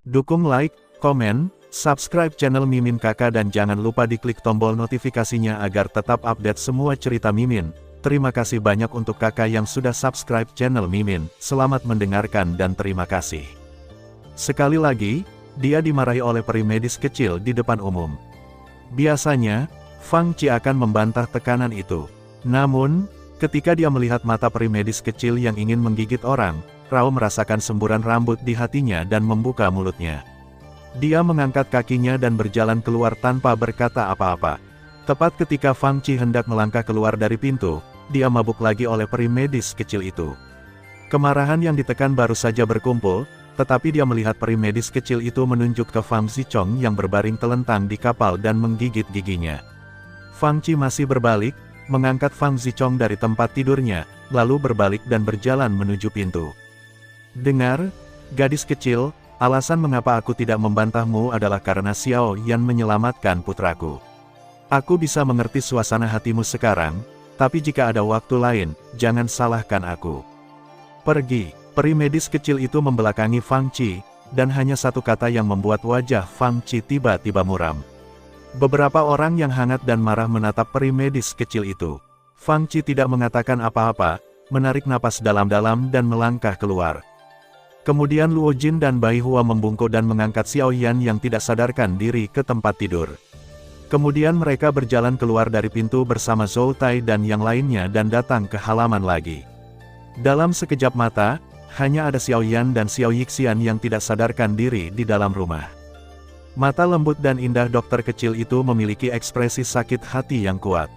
Dukung like, komen, subscribe channel Mimin Kakak dan jangan lupa diklik tombol notifikasinya agar tetap update semua cerita Mimin. Terima kasih banyak untuk kakak yang sudah subscribe channel Mimin. Selamat mendengarkan dan terima kasih. Sekali lagi, dia dimarahi oleh peri medis kecil di depan umum. Biasanya, Fang Qi akan membantah tekanan itu. Namun, ketika dia melihat mata peri medis kecil yang ingin menggigit orang, Rao merasakan semburan rambut di hatinya dan membuka mulutnya. Dia mengangkat kakinya dan berjalan keluar tanpa berkata apa-apa. Tepat ketika Fang Qi hendak melangkah keluar dari pintu, dia mabuk lagi oleh peri medis kecil itu. Kemarahan yang ditekan baru saja berkumpul, tetapi dia melihat peri medis kecil itu menunjuk ke Fang Zichong yang berbaring telentang di kapal dan menggigit giginya. Fang Qi masih berbalik, mengangkat Fang Zichong dari tempat tidurnya, lalu berbalik dan berjalan menuju pintu. Dengar, gadis kecil, alasan mengapa aku tidak membantahmu adalah karena Xiao Yan menyelamatkan putraku. Aku bisa mengerti suasana hatimu sekarang, tapi jika ada waktu lain, jangan salahkan aku. Pergi. Peri medis kecil itu membelakangi Fang Qi, dan hanya satu kata yang membuat wajah Fang Qi tiba-tiba muram. Beberapa orang yang hangat dan marah menatap peri medis kecil itu. Fang Qi tidak mengatakan apa-apa, menarik napas dalam-dalam dan melangkah keluar. Kemudian Luo Jin dan Bai Hua membungkuk dan mengangkat Xiao Yan yang tidak sadarkan diri ke tempat tidur. Kemudian mereka berjalan keluar dari pintu bersama Zhou Tai dan yang lainnya dan datang ke halaman lagi. Dalam sekejap mata, hanya ada Xiao Yan dan Xiao Yixian yang tidak sadarkan diri di dalam rumah. Mata lembut dan indah dokter kecil itu memiliki ekspresi sakit hati yang kuat.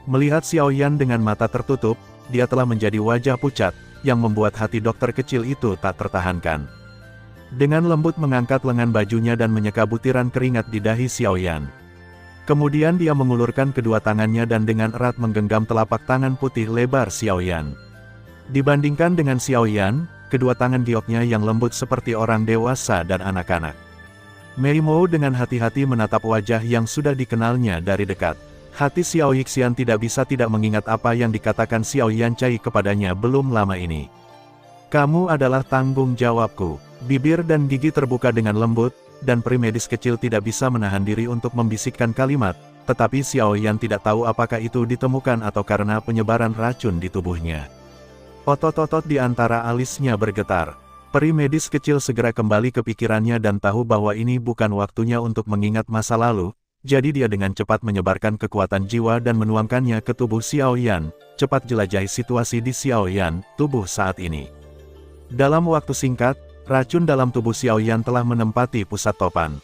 Melihat Xiao Yan dengan mata tertutup, dia telah menjadi wajah pucat, yang membuat hati dokter kecil itu tak tertahankan. Dengan lembut mengangkat lengan bajunya dan menyeka butiran keringat di dahi Xiao Yan. Kemudian dia mengulurkan kedua tangannya dan dengan erat menggenggam telapak tangan putih lebar Xiao Yan. Dibandingkan dengan Xiao Yan, kedua tangan gioknya yang lembut seperti orang dewasa dan anak-anak. Mei Mo dengan hati-hati menatap wajah yang sudah dikenalnya dari dekat. Hati Xiao Yixian tidak bisa tidak mengingat apa yang dikatakan Xiao Yancai kepadanya belum lama ini. Kamu adalah tanggung jawabku. Bibir dan gigi terbuka dengan lembut, dan peri medis kecil tidak bisa menahan diri untuk membisikkan kalimat, tetapi Xiao Yan tidak tahu apakah itu ditemukan atau karena penyebaran racun di tubuhnya. Otot-otot di antara alisnya bergetar. Peri medis kecil segera kembali ke pikirannya dan tahu bahwa ini bukan waktunya untuk mengingat masa lalu, jadi dia dengan cepat menyebarkan kekuatan jiwa dan menuangkannya ke tubuh Xiao Yan, cepat jelajahi situasi di Xiao Yan, tubuh saat ini. Dalam waktu singkat, racun dalam tubuh Xiao Yan telah menempati pusat topan.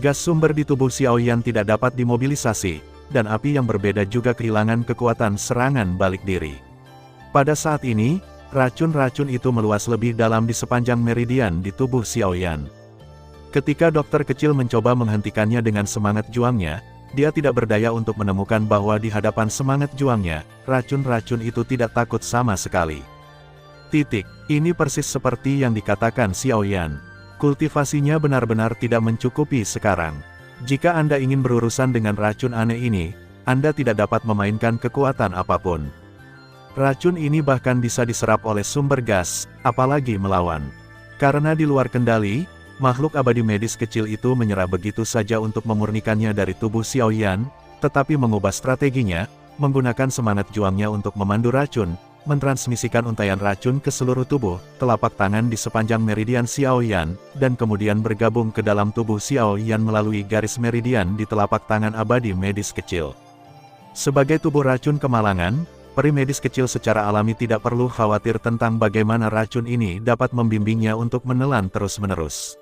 Gas sumber di tubuh Xiao Yan tidak dapat dimobilisasi, dan api yang berbeda juga kehilangan kekuatan serangan balik diri. Pada saat ini, racun-racun itu meluas lebih dalam di sepanjang meridian di tubuh Xiao Yan. Ketika dokter kecil mencoba menghentikannya dengan semangat juangnya, dia tidak berdaya untuk menemukan bahwa di hadapan semangat juangnya, racun-racun itu tidak takut sama sekali. Ini persis seperti yang dikatakan Xiao Yan. Kultivasinya benar-benar tidak mencukupi sekarang. Jika Anda ingin berurusan dengan racun aneh ini, Anda tidak dapat memainkan kekuatan apapun. Racun ini bahkan bisa diserap oleh sumber gas, apalagi melawan. Karena di luar kendali, makhluk abadi medis kecil itu menyerah begitu saja untuk memurnikannya dari tubuh Xiao Yan, tetapi mengubah strateginya, menggunakan semangat juangnya untuk memandu racun, mentransmisikan untaian racun ke seluruh tubuh, telapak tangan di sepanjang meridian Xiao Yan, dan kemudian bergabung ke dalam tubuh Xiao Yan melalui garis meridian di telapak tangan abadi medis kecil. Sebagai tubuh racun kemalangan, peri medis kecil secara alami tidak perlu khawatir tentang bagaimana racun ini dapat membimbingnya untuk menelan terus-menerus.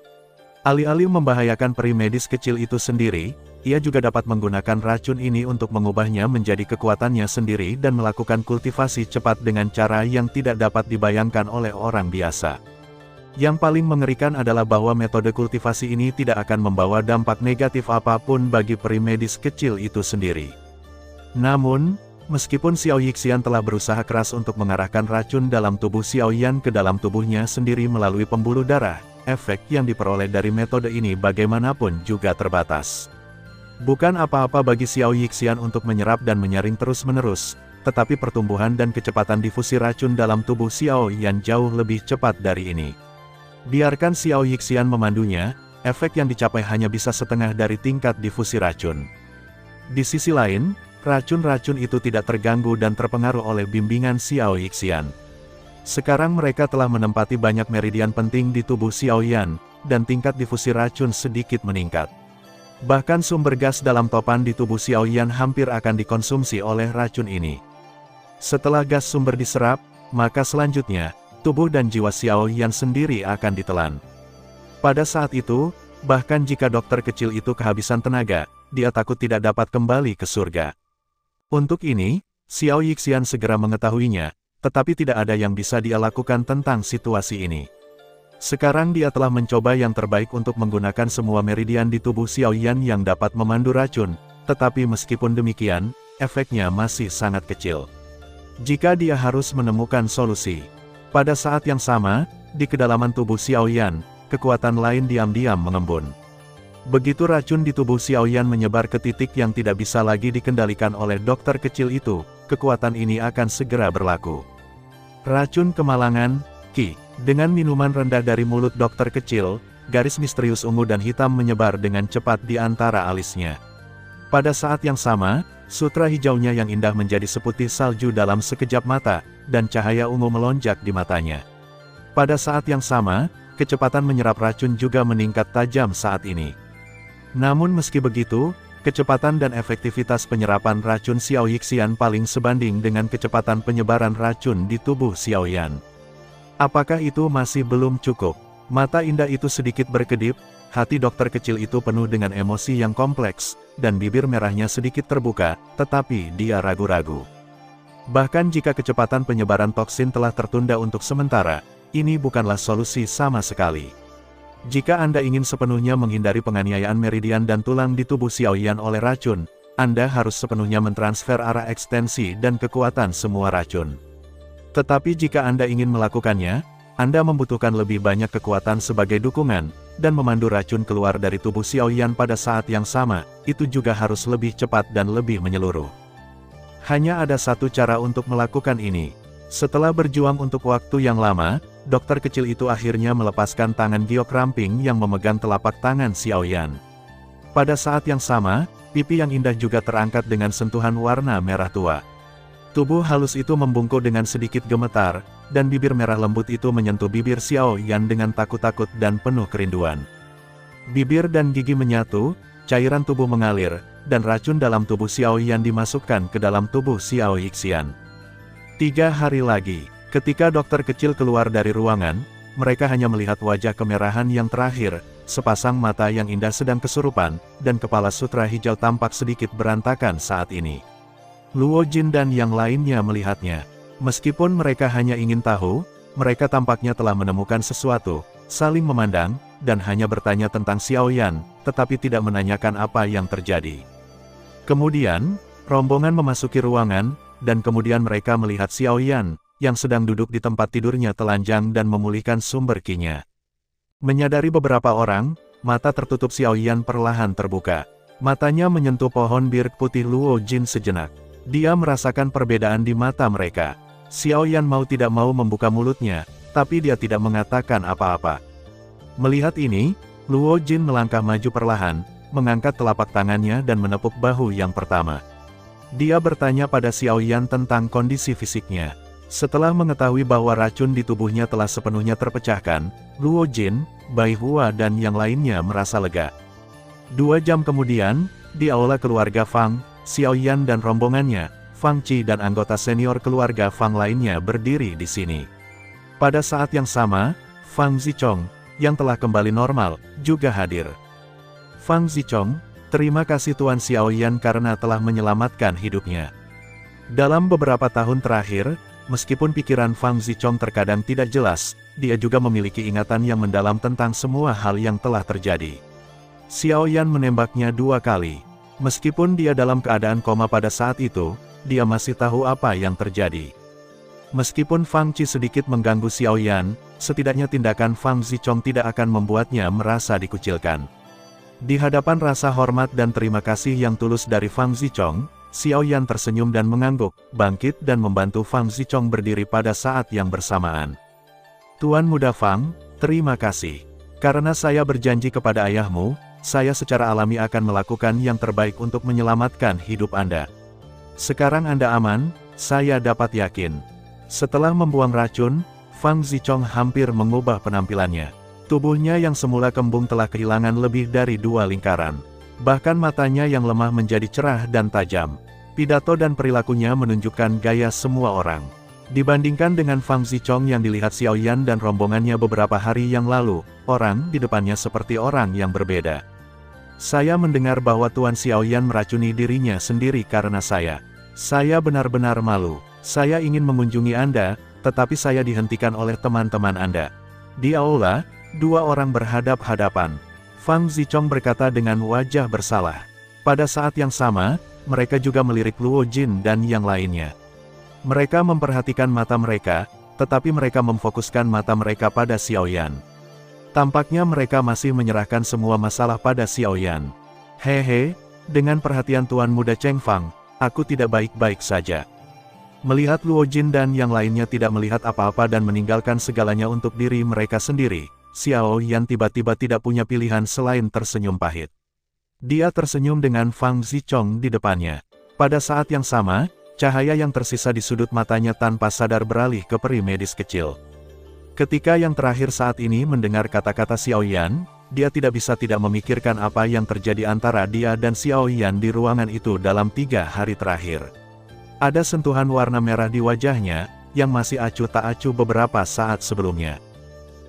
Alih-alih membahayakan peri medis kecil itu sendiri, ia juga dapat menggunakan racun ini untuk mengubahnya menjadi kekuatannya sendiri dan melakukan kultivasi cepat dengan cara yang tidak dapat dibayangkan oleh orang biasa. Yang paling mengerikan adalah bahwa metode kultivasi ini tidak akan membawa dampak negatif apapun bagi peri medis kecil itu sendiri. Namun, meskipun Xiao Yixian telah berusaha keras untuk mengarahkan racun dalam tubuh Xiao Yan ke dalam tubuhnya sendiri melalui pembuluh darah, efek yang diperoleh dari metode ini bagaimanapun juga terbatas. Bukan apa-apa bagi Xiao Yixian untuk menyerap dan menyaring terus-menerus, tetapi pertumbuhan dan kecepatan difusi racun dalam tubuh Xiao Yan jauh lebih cepat dari ini. Biarkan Xiao Yixian memandunya, efek yang dicapai hanya bisa setengah dari tingkat difusi racun. Di sisi lain, racun-racun itu tidak terganggu dan terpengaruh oleh bimbingan Xiao Yixian. Sekarang mereka telah menempati banyak meridian penting di tubuh Xiao Yan, dan tingkat difusi racun sedikit meningkat. Bahkan sumber gas dalam topan di tubuh Xiao Yan hampir akan dikonsumsi oleh racun ini. Setelah gas sumber diserap, maka selanjutnya, tubuh dan jiwa Xiao Yan sendiri akan ditelan. Pada saat itu, bahkan jika dokter kecil itu kehabisan tenaga, dia takut tidak dapat kembali ke surga. Untuk ini, Xiao Yixian segera mengetahuinya, tetapi tidak ada yang bisa dia lakukan tentang situasi ini. Sekarang dia telah mencoba yang terbaik untuk menggunakan semua meridian di tubuh Xiao Yan yang dapat memandu racun, tetapi meskipun demikian, efeknya masih sangat kecil. Jika dia harus menemukan solusi. Pada saat yang sama, di kedalaman tubuh Xiao Yan, kekuatan lain diam-diam mengembun. Begitu racun di tubuh Xiao Yan menyebar ke titik yang tidak bisa lagi dikendalikan oleh dokter kecil itu, kekuatan ini akan segera berlaku. Racun kemalangan, Qi. Dengan minuman rendah dari mulut dokter kecil, garis misterius ungu dan hitam menyebar dengan cepat di antara alisnya. Pada saat yang sama, sutra hijaunya yang indah menjadi seputih salju dalam sekejap mata, dan cahaya ungu melonjak di matanya. Pada saat yang sama, kecepatan menyerap racun juga meningkat tajam saat ini. Namun meski begitu, kecepatan dan efektivitas penyerapan racun Xiao Yixian paling sebanding dengan kecepatan penyebaran racun di tubuh Xiao Yan. Apakah itu masih belum cukup? Mata indah itu sedikit berkedip, hati dokter kecil itu penuh dengan emosi yang kompleks, dan bibir merahnya sedikit terbuka, tetapi dia ragu-ragu. Bahkan jika kecepatan penyebaran toksin telah tertunda untuk sementara, ini bukanlah solusi sama sekali. Jika Anda ingin sepenuhnya menghindari penganiayaan meridian dan tulang di tubuh Xiao Yan oleh racun, Anda harus sepenuhnya mentransfer arah ekstensi dan kekuatan semua racun. Tetapi jika Anda ingin melakukannya, Anda membutuhkan lebih banyak kekuatan sebagai dukungan, dan memandu racun keluar dari tubuh Xiao Yan pada saat yang sama, itu juga harus lebih cepat dan lebih menyeluruh. Hanya ada satu cara untuk melakukan ini. Setelah berjuang untuk waktu yang lama, dokter kecil itu akhirnya melepaskan tangan giok ramping yang memegang telapak tangan Xiao Yan. Pada saat yang sama, pipi yang indah juga terangkat dengan sentuhan warna merah tua. Tubuh halus itu membungkuk dengan sedikit gemetar, dan bibir merah lembut itu menyentuh bibir Xiao Yan dengan takut-takut dan penuh kerinduan. Bibir dan gigi menyatu, cairan tubuh mengalir, dan racun dalam tubuh Xiao Yan dimasukkan ke dalam tubuh Xiao Yixian. 3 hari lagi, ketika dokter kecil keluar dari ruangan, mereka hanya melihat wajah kemerahan yang terakhir, sepasang mata yang indah sedang kesurupan, dan kepala sutra hijau tampak sedikit berantakan saat ini. Luo Jin dan yang lainnya melihatnya. Meskipun mereka hanya ingin tahu, mereka tampaknya telah menemukan sesuatu, saling memandang, dan hanya bertanya tentang Xiao Yan, tetapi tidak menanyakan apa yang terjadi. Kemudian, rombongan memasuki ruangan, dan kemudian mereka melihat Xiao Yan, yang sedang duduk di tempat tidurnya telanjang dan memulihkan sumber Qi-nya. Menyadari beberapa orang, mata tertutup Xiao Yan perlahan terbuka. Matanya menyentuh pohon bir putih Luo Jin sejenak. Dia merasakan perbedaan di mata mereka. Xiao Yan mau tidak mau membuka mulutnya, tapi dia tidak mengatakan apa-apa. Melihat ini, Luo Jin melangkah maju perlahan, mengangkat telapak tangannya dan menepuk bahu yang pertama. Dia bertanya pada Xiao Yan tentang kondisi fisiknya. Setelah mengetahui bahwa racun di tubuhnya telah sepenuhnya terpecahkan, Luo Jin, Bai Hua dan yang lainnya merasa lega. 2 jam kemudian, di aula keluarga Fang, Xiao Yan dan rombongannya, Fang Qi dan anggota senior keluarga Fang lainnya berdiri di sini. Pada saat yang sama, Fang Zichong, yang telah kembali normal, juga hadir. Fang Zichong, terima kasih Tuan Xiao Yan karena telah menyelamatkan hidupnya. Dalam beberapa tahun terakhir, meskipun pikiran Fang Zichong terkadang tidak jelas, dia juga memiliki ingatan yang mendalam tentang semua hal yang telah terjadi. Xiao Yan menembaknya 2 kali. Meskipun dia dalam keadaan koma pada saat itu, dia masih tahu apa yang terjadi. Meskipun Fang Qi sedikit mengganggu Xiao Yan, setidaknya tindakan Fang Zichong tidak akan membuatnya merasa dikucilkan. Di hadapan rasa hormat dan terima kasih yang tulus dari Fang Zichong, Xiao Yan tersenyum dan mengangguk, bangkit dan membantu Fang Zichong berdiri pada saat yang bersamaan. Tuan Muda Fang, Terima kasih. Karena saya berjanji kepada ayahmu, saya secara alami akan melakukan yang terbaik untuk menyelamatkan hidup Anda. Sekarang Anda aman, saya dapat yakin. Setelah membuang racun, Fang Zichong hampir mengubah penampilannya. Tubuhnya yang semula kembung telah kehilangan lebih dari 2 lingkaran. Bahkan matanya yang lemah menjadi cerah dan tajam. Pidato dan perilakunya menunjukkan gaya semua orang. Dibandingkan dengan Fang Zichong yang dilihat Xiao Yan dan rombongannya beberapa hari yang lalu, orang di depannya seperti orang yang berbeda. Saya mendengar bahwa Tuan Xiao Yan meracuni dirinya sendiri karena saya. Saya benar-benar malu. Saya ingin mengunjungi Anda, tetapi saya dihentikan oleh teman-teman Anda. Di aula, 2 orang berhadap-hadapan. Fang Zichong berkata dengan wajah bersalah. Pada saat yang sama, mereka juga melirik Luo Jin dan yang lainnya. Mereka memperhatikan mata mereka, tetapi mereka memfokuskan mata mereka pada Xiao Yan. Tampaknya mereka masih menyerahkan semua masalah pada Xiao Yan. Hehe, dengan perhatian Tuan Muda Cheng Fang, aku tidak baik-baik saja. Melihat Luo Jin dan yang lainnya tidak melihat apa-apa dan meninggalkan segalanya untuk diri mereka sendiri, Xiao Yan tiba-tiba tidak punya pilihan selain tersenyum pahit. Dia tersenyum dengan Fang Zichong di depannya. Pada saat yang sama, cahaya yang tersisa di sudut matanya tanpa sadar beralih ke peri medis kecil. Ketika yang terakhir saat ini mendengar kata-kata Xiao Yan, dia tidak bisa tidak memikirkan apa yang terjadi antara dia dan Xiao Yan di ruangan itu dalam 3 hari terakhir. Ada sentuhan warna merah di wajahnya, yang masih acuh tak acuh beberapa saat sebelumnya.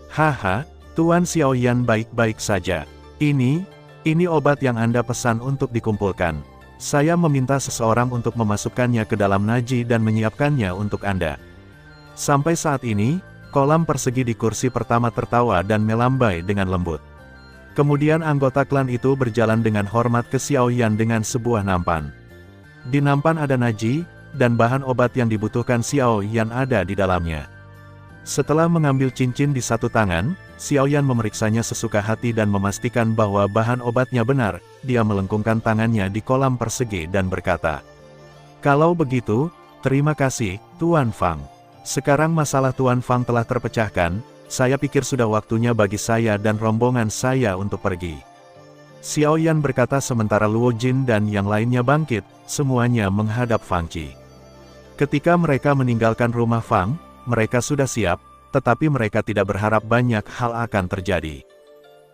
Haha, Tuan Xiao Yan baik-baik saja. Ini obat yang Anda pesan untuk dikumpulkan. Saya meminta seseorang untuk memasukkannya ke dalam naji dan menyiapkannya untuk Anda. Sampai saat ini, kolam persegi di kursi pertama tertawa dan melambai dengan lembut. Kemudian anggota klan itu berjalan dengan hormat ke Xiao Yan dengan sebuah nampan. Di nampan ada naji, dan bahan obat yang dibutuhkan Xiao Yan ada di dalamnya. Setelah mengambil cincin di satu tangan, Xiao Yan memeriksanya sesuka hati dan memastikan bahwa bahan obatnya benar. Dia melengkungkan tangannya di kolam persegi dan berkata, "Kalau begitu, terima kasih, Tuan Fang. Sekarang masalah Tuan Fang telah terpecahkan, saya pikir sudah waktunya bagi saya dan rombongan saya untuk pergi." Xiao Yan berkata sementara Luo Jin dan yang lainnya bangkit, semuanya menghadap Fang Qi. Ketika mereka meninggalkan rumah Fang, mereka sudah siap, tetapi mereka tidak berharap banyak hal akan terjadi.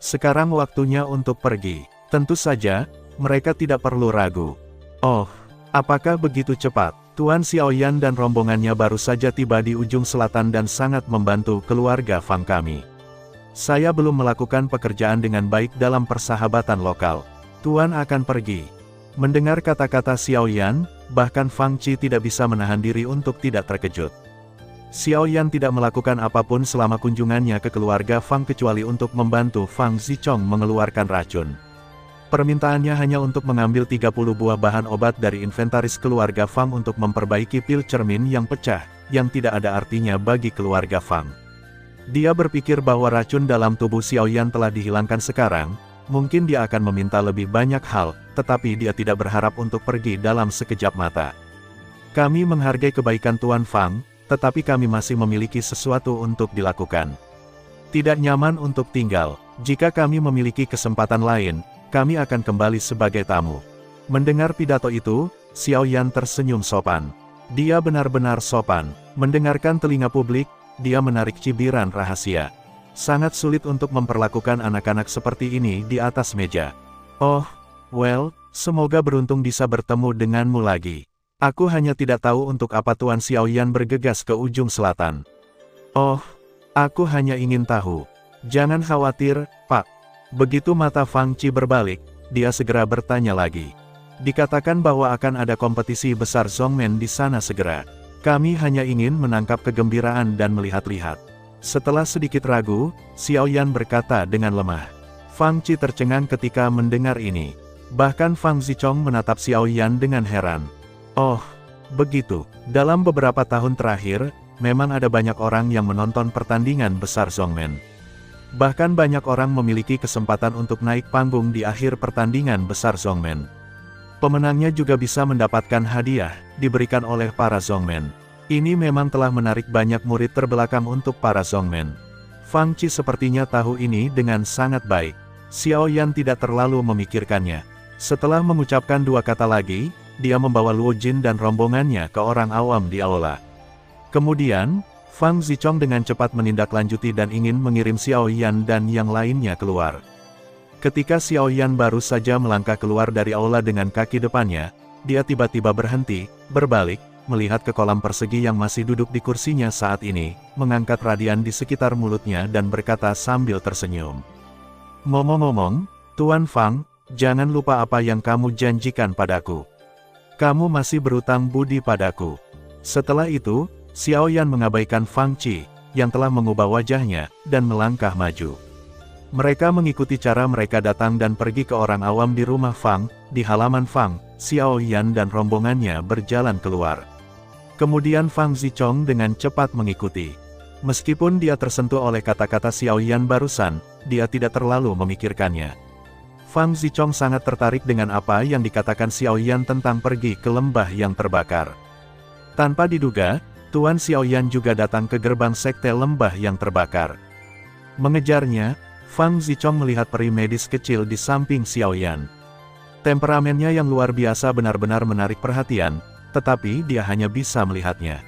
Sekarang waktunya untuk pergi. Tentu saja, mereka tidak perlu ragu. Oh, apakah begitu cepat? Tuan Xiao Yan dan rombongannya baru saja tiba di ujung selatan dan sangat membantu keluarga Fang kami. Saya belum melakukan pekerjaan dengan baik dalam persahabatan lokal. Tuan akan pergi. Mendengar kata-kata Xiao Yan, bahkan Fang Qi tidak bisa menahan diri untuk tidak terkejut. Xiao Yan tidak melakukan apapun selama kunjungannya ke keluarga Fang kecuali untuk membantu Fang Zichong mengeluarkan racun. Permintaannya hanya untuk mengambil 30 buah bahan obat dari inventaris keluarga Fang untuk memperbaiki pil cermin yang pecah, yang tidak ada artinya bagi keluarga Fang. Dia berpikir bahwa racun dalam tubuh Xiao Yan telah dihilangkan sekarang, mungkin dia akan meminta lebih banyak hal, tetapi dia tidak berharap untuk pergi dalam sekejap mata. Kami menghargai kebaikan Tuan Fang, tetapi kami masih memiliki sesuatu untuk dilakukan. Tidak nyaman untuk tinggal. Jika kami memiliki kesempatan lain, kami akan kembali sebagai tamu. Mendengar pidato itu, Xiao Yan tersenyum sopan. Dia benar-benar sopan. Mendengarkan telinga publik, dia menarik cibiran rahasia. Sangat sulit untuk memperlakukan anak-anak seperti ini di atas meja. Oh, well, semoga beruntung bisa bertemu denganmu lagi. Aku hanya tidak tahu untuk apa Tuan Xiao Yan bergegas ke ujung selatan. Oh, aku hanya ingin tahu. Jangan khawatir, Pak. Begitu mata Fang Qi berbalik, dia segera bertanya lagi. Dikatakan bahwa akan ada kompetisi besar Zhongmen di sana segera. Kami hanya ingin menangkap kegembiraan dan melihat-lihat. Setelah sedikit ragu, Xiao Yan berkata dengan lemah. Fang Qi tercengang ketika mendengar ini. Bahkan Fang Zichong menatap Xiao Yan dengan heran. Oh, begitu. Dalam beberapa tahun terakhir, memang ada banyak orang yang menonton pertandingan besar Zhongmen. Bahkan banyak orang memiliki kesempatan untuk naik panggung di akhir pertandingan besar Zhongmen. Pemenangnya juga bisa mendapatkan hadiah, diberikan oleh para Zhongmen. Ini memang telah menarik banyak murid terbelakang untuk para Zhongmen. Fang Qi sepertinya tahu ini dengan sangat baik. Xiao Yan tidak terlalu memikirkannya. Setelah mengucapkan dua kata lagi, dia membawa Luo Jin dan rombongannya ke orang awam di aula. Kemudian, Fang Zichong dengan cepat menindaklanjuti dan ingin mengirim Xiao Yan dan yang lainnya keluar. Ketika Xiao Yan baru saja melangkah keluar dari aula dengan kaki depannya, dia tiba-tiba berhenti, berbalik, melihat ke kolam persegi yang masih duduk di kursinya saat ini, mengangkat radian di sekitar mulutnya dan berkata sambil tersenyum. "Ngomong-ngomong, Tuan Fang, jangan lupa apa yang kamu janjikan padaku. Kamu masih berutang budi padaku." Setelah itu, Xiao Yan mengabaikan Fang Qi, yang telah mengubah wajahnya, dan melangkah maju. Mereka mengikuti cara mereka datang dan pergi ke orang awam di rumah Fang. Di halaman Fang, Xiao Yan dan rombongannya berjalan keluar. Kemudian Fang Zichong dengan cepat mengikuti. Meskipun dia tersentuh oleh kata-kata Xiao Yan barusan, dia tidak terlalu memikirkannya. Fang Zichong sangat tertarik dengan apa yang dikatakan Xiao Yan tentang pergi ke lembah yang terbakar. Tanpa diduga, Tuan Xiao Yan juga datang ke gerbang sekte lembah yang terbakar. Mengejarnya, Fang Zichong melihat peri medis kecil di samping Xiao Yan. Temperamennya yang luar biasa benar-benar menarik perhatian, tetapi dia hanya bisa melihatnya.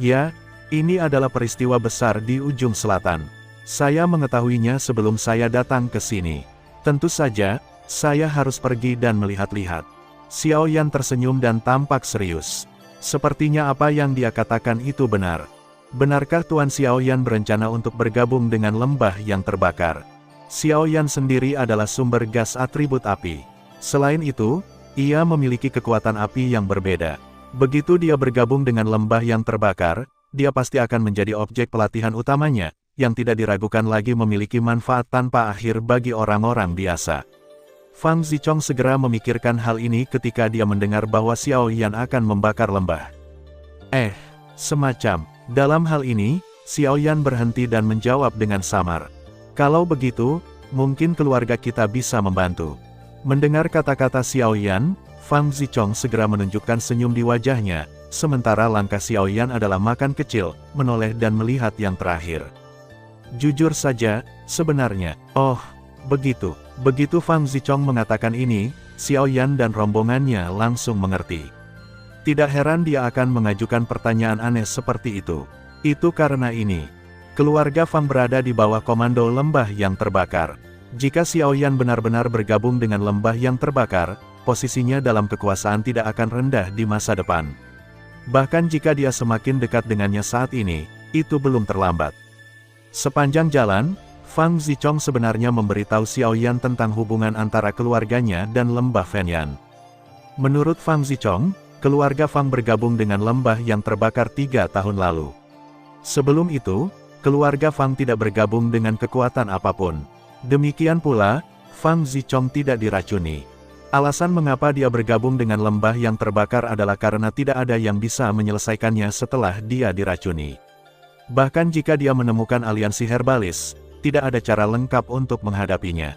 "Ya, ini adalah peristiwa besar di ujung selatan. Saya mengetahuinya sebelum saya datang ke sini. Tentu saja, saya harus pergi dan melihat-lihat." Xiao Yan tersenyum dan tampak serius. Sepertinya apa yang dia katakan itu benar. Benarkah Tuan Xiao Yan berencana untuk bergabung dengan lembah yang terbakar? Xiao Yan sendiri adalah sumber gas atribut api. Selain itu, ia memiliki kekuatan api yang berbeda. Begitu dia bergabung dengan lembah yang terbakar, dia pasti akan menjadi objek pelatihan utamanya, yang tidak diragukan lagi memiliki manfaat tanpa akhir bagi orang-orang biasa. Fang Zichong segera memikirkan hal ini ketika dia mendengar bahwa Xiao Yan akan membakar lembah. Semacam. Dalam hal ini, Xiao Yan berhenti dan menjawab dengan samar. "Kalau begitu, mungkin keluarga kita bisa membantu." Mendengar kata-kata Xiao Yan, Fang Zichong segera menunjukkan senyum di wajahnya, sementara langkah Xiao Yan adalah makan kecil, menoleh dan melihat yang terakhir. "Jujur saja, sebenarnya, begitu." Begitu Fang Zichong mengatakan ini, Xiao Yan dan rombongannya langsung mengerti. Tidak heran dia akan mengajukan pertanyaan aneh seperti itu. Itu karena ini. Keluarga Fang berada di bawah komando lembah yang terbakar. Jika Xiao Yan benar-benar bergabung dengan lembah yang terbakar, posisinya dalam kekuasaan tidak akan rendah di masa depan. Bahkan jika dia semakin dekat dengannya saat ini, itu belum terlambat. Sepanjang jalan, Fang Zichong sebenarnya memberitahu Xiao Yan tentang hubungan antara keluarganya dan lembah Fenyan. Menurut Fang Zichong, keluarga Fang bergabung dengan lembah yang terbakar 3 tahun lalu. Sebelum itu, keluarga Fang tidak bergabung dengan kekuatan apapun. Demikian pula, Fang Zichong tidak diracuni. Alasan mengapa dia bergabung dengan lembah yang terbakar adalah karena tidak ada yang bisa menyelesaikannya setelah dia diracuni. Bahkan jika dia menemukan aliansi herbalis, tidak ada cara lengkap untuk menghadapinya.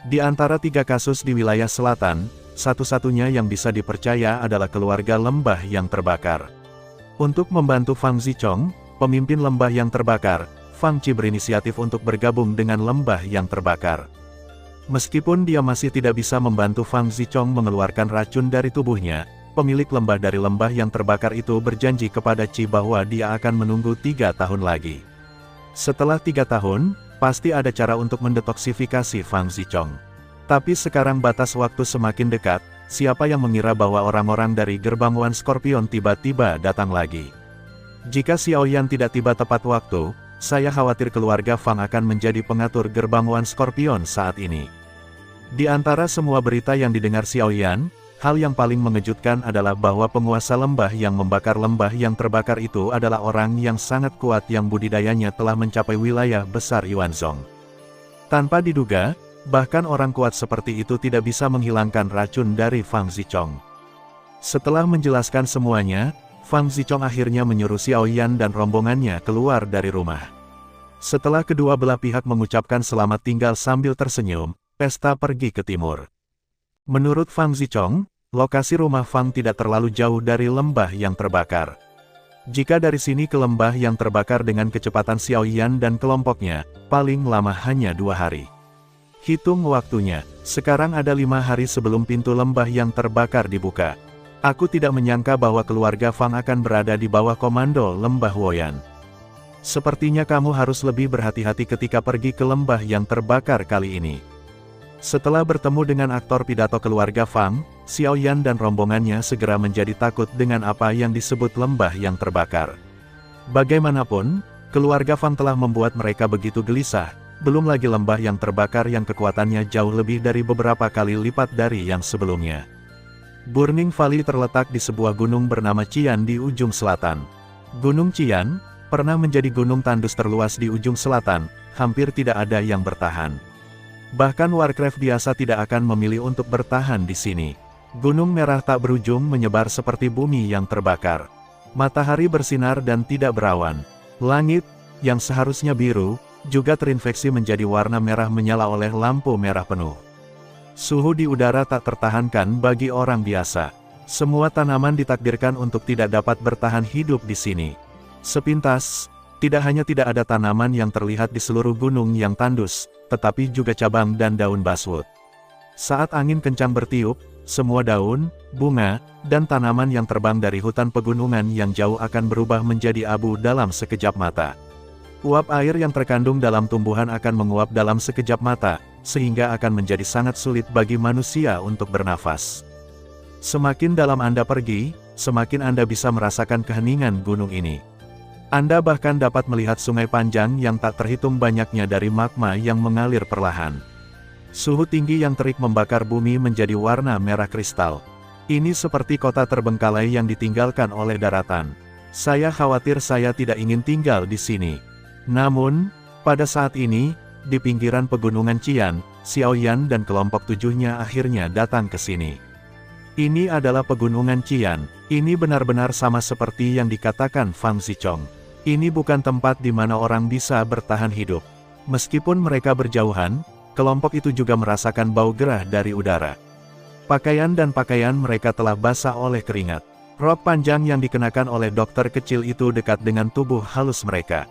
Di antara 3 kasus di wilayah selatan, satu-satunya yang bisa dipercaya adalah keluarga lembah yang terbakar. Untuk membantu Fang Zichong, pemimpin lembah yang terbakar, Fang Qi berinisiatif untuk bergabung dengan lembah yang terbakar. Meskipun dia masih tidak bisa membantu Fang Zichong mengeluarkan racun dari tubuhnya, pemilik lembah dari lembah yang terbakar itu berjanji kepada Qi bahwa dia akan menunggu 3 tahun lagi. Setelah 3 tahun, pasti ada cara untuk mendetoksifikasi Fang Zichong. Tapi sekarang batas waktu semakin dekat, siapa yang mengira bahwa orang-orang dari gerbang Wan Scorpion tiba-tiba datang lagi. Jika Xiao Yan tidak tiba tepat waktu, saya khawatir keluarga Fang akan menjadi pengatur gerbang Wan Scorpion saat ini. Di antara semua berita yang didengar Xiao Yan, hal yang paling mengejutkan adalah bahwa penguasa lembah yang membakar lembah yang terbakar itu adalah orang yang sangat kuat yang budidayanya telah mencapai wilayah besar Yuanzhong. Tanpa diduga, bahkan orang kuat seperti itu tidak bisa menghilangkan racun dari Fang Zichong. Setelah menjelaskan semuanya, Fang Zichong akhirnya menyuruh Xiao Yan dan rombongannya keluar dari rumah. Setelah kedua belah pihak mengucapkan selamat tinggal sambil tersenyum, pesta pergi ke timur. Menurut Fang Zichong, lokasi rumah Fang tidak terlalu jauh dari lembah yang terbakar. Jika dari sini ke lembah yang terbakar dengan kecepatan Xiaoyan dan kelompoknya, paling lama hanya 2 hari. Hitung waktunya, sekarang ada 5 hari sebelum pintu lembah yang terbakar dibuka. Aku tidak menyangka bahwa keluarga Fang akan berada di bawah komando lembah Woyan. Sepertinya kamu harus lebih berhati-hati ketika pergi ke lembah yang terbakar kali ini. Setelah bertemu dengan aktor pidato keluarga Fang, Xiaoyan dan rombongannya segera menjadi takut dengan apa yang disebut lembah yang terbakar. Bagaimanapun, keluarga Fang telah membuat mereka begitu gelisah, belum lagi lembah yang terbakar yang kekuatannya jauh lebih dari beberapa kali lipat dari yang sebelumnya. Burning Valley terletak di sebuah gunung bernama Qian di ujung selatan. Gunung Qian pernah menjadi gunung tandus terluas di ujung selatan, hampir tidak ada yang bertahan. Bahkan Warcraft biasa tidak akan memilih untuk bertahan di sini. Gunung merah tak berujung menyebar seperti bumi yang terbakar. Matahari bersinar dan tidak berawan. Langit, yang seharusnya biru, juga terinfeksi menjadi warna merah menyala oleh lampu merah penuh. Suhu di udara tak tertahankan bagi orang biasa. Semua tanaman ditakdirkan untuk tidak dapat bertahan hidup di sini. Sepintas, tidak hanya tidak ada tanaman yang terlihat di seluruh gunung yang tandus, tetapi juga cabang dan daun basswood. Saat angin kencang bertiup, semua daun, bunga, dan tanaman yang terbang dari hutan pegunungan yang jauh akan berubah menjadi abu dalam sekejap mata. Uap air yang terkandung dalam tumbuhan akan menguap dalam sekejap mata, sehingga akan menjadi sangat sulit bagi manusia untuk bernafas. Semakin dalam Anda pergi, semakin Anda bisa merasakan keheningan gunung ini. Anda bahkan dapat melihat sungai panjang yang tak terhitung banyaknya dari magma yang mengalir perlahan. Suhu tinggi yang terik membakar bumi menjadi warna merah kristal. Ini seperti kota terbengkalai yang ditinggalkan oleh daratan. Saya khawatir saya tidak ingin tinggal di sini. Namun, pada saat ini, di pinggiran pegunungan Qian, Xiaoyan dan kelompok 7-nya akhirnya datang ke sini. Ini adalah pegunungan Qian. Ini benar-benar sama seperti yang dikatakan Fang Zichong. Ini bukan tempat di mana orang bisa bertahan hidup. Meskipun mereka berjauhan, kelompok itu juga merasakan bau gerah dari udara. Pakaian dan pakaian mereka telah basah oleh keringat. Rok panjang yang dikenakan oleh dokter kecil itu dekat dengan tubuh halus mereka.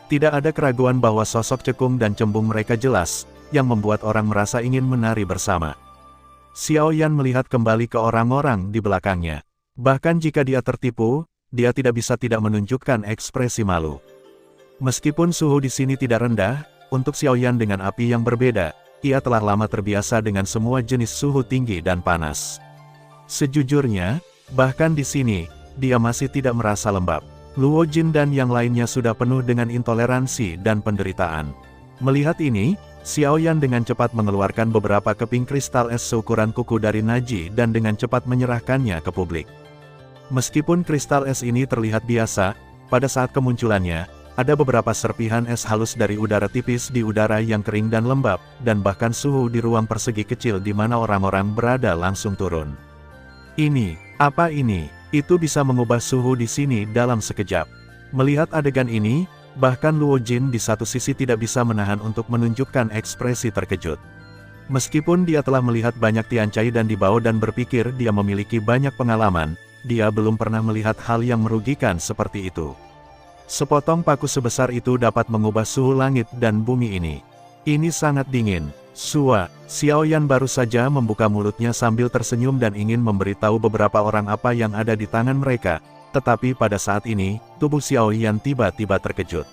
Tidak ada keraguan bahwa sosok cekung dan cembung mereka jelas, yang membuat orang merasa ingin menari bersama. Xiaoyan melihat kembali ke orang-orang di belakangnya. Bahkan jika dia tertipu, dia tidak bisa tidak menunjukkan ekspresi malu. Meskipun suhu di sini tidak rendah, untuk Xiaoyan dengan api yang berbeda, ia telah lama terbiasa dengan semua jenis suhu tinggi dan panas. Sejujurnya, bahkan di sini, dia masih tidak merasa lembab. Luo Jin dan yang lainnya sudah penuh dengan intoleransi dan penderitaan. Melihat ini, Xiaoyan dengan cepat mengeluarkan beberapa keping kristal es seukuran kuku dari Naji dan dengan cepat menyerahkannya ke publik. Meskipun kristal es ini terlihat biasa, pada saat kemunculannya, ada beberapa serpihan es halus dari udara tipis di udara yang kering dan lembab, dan bahkan suhu di ruang persegi kecil di mana orang-orang berada langsung turun. Apa ini? Itu bisa mengubah suhu di sini dalam sekejap. Melihat adegan ini, bahkan Luo Jin di satu sisi tidak bisa menahan untuk menunjukkan ekspresi terkejut. Meskipun dia telah melihat banyak Tiancai dan Dibao dan berpikir dia memiliki banyak pengalaman, dia belum pernah melihat hal yang merugikan seperti itu. Sepotong paku sebesar itu dapat mengubah suhu langit dan bumi ini. Ini sangat dingin. Xiaoyan baru saja membuka mulutnya sambil tersenyum dan ingin memberitahu beberapa orang apa yang ada di tangan mereka, tetapi pada saat ini, tubuh Xiaoyan tiba-tiba terkejut.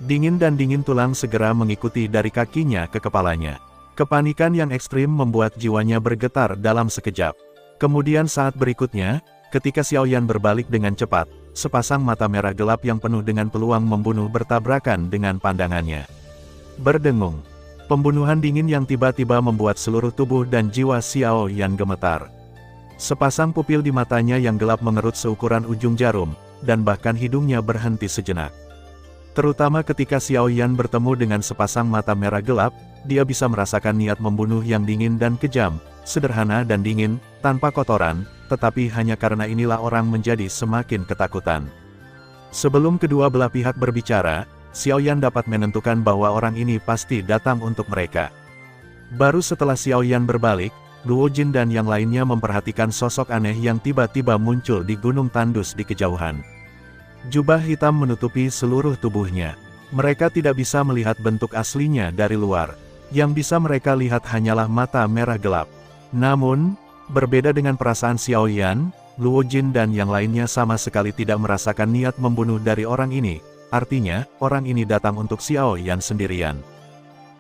Dingin dan dingin tulang segera mengikuti dari kakinya ke kepalanya. Kepanikan yang ekstrim membuat jiwanya bergetar dalam sekejap. Kemudian saat berikutnya, ketika Xiaoyan berbalik dengan cepat, sepasang mata merah gelap yang penuh dengan peluang membunuh bertabrakan dengan pandangannya. Berdengung. Pembunuhan dingin yang tiba-tiba membuat seluruh tubuh dan jiwa Xiaoyan gemetar. Sepasang pupil di matanya yang gelap mengerut seukuran ujung jarum, dan bahkan hidungnya berhenti sejenak. Terutama ketika Xiaoyan bertemu dengan sepasang mata merah gelap, dia bisa merasakan niat membunuh yang dingin dan kejam, sederhana dan dingin, tanpa kotoran, tetapi hanya karena inilah orang menjadi semakin ketakutan. Sebelum kedua belah pihak berbicara, Xiaoyan dapat menentukan bahwa orang ini pasti datang untuk mereka. Baru setelah Xiaoyan berbalik, Luo Jin dan yang lainnya memperhatikan sosok aneh yang tiba-tiba muncul di gunung tandus di kejauhan. Jubah hitam menutupi seluruh tubuhnya. Mereka tidak bisa melihat bentuk aslinya dari luar. Yang bisa mereka lihat hanyalah mata merah gelap. Namun, berbeda dengan perasaan Xiao Yan, Luo Jin dan yang lainnya sama sekali tidak merasakan niat membunuh dari orang ini. Artinya, orang ini datang untuk Xiao Yan sendirian.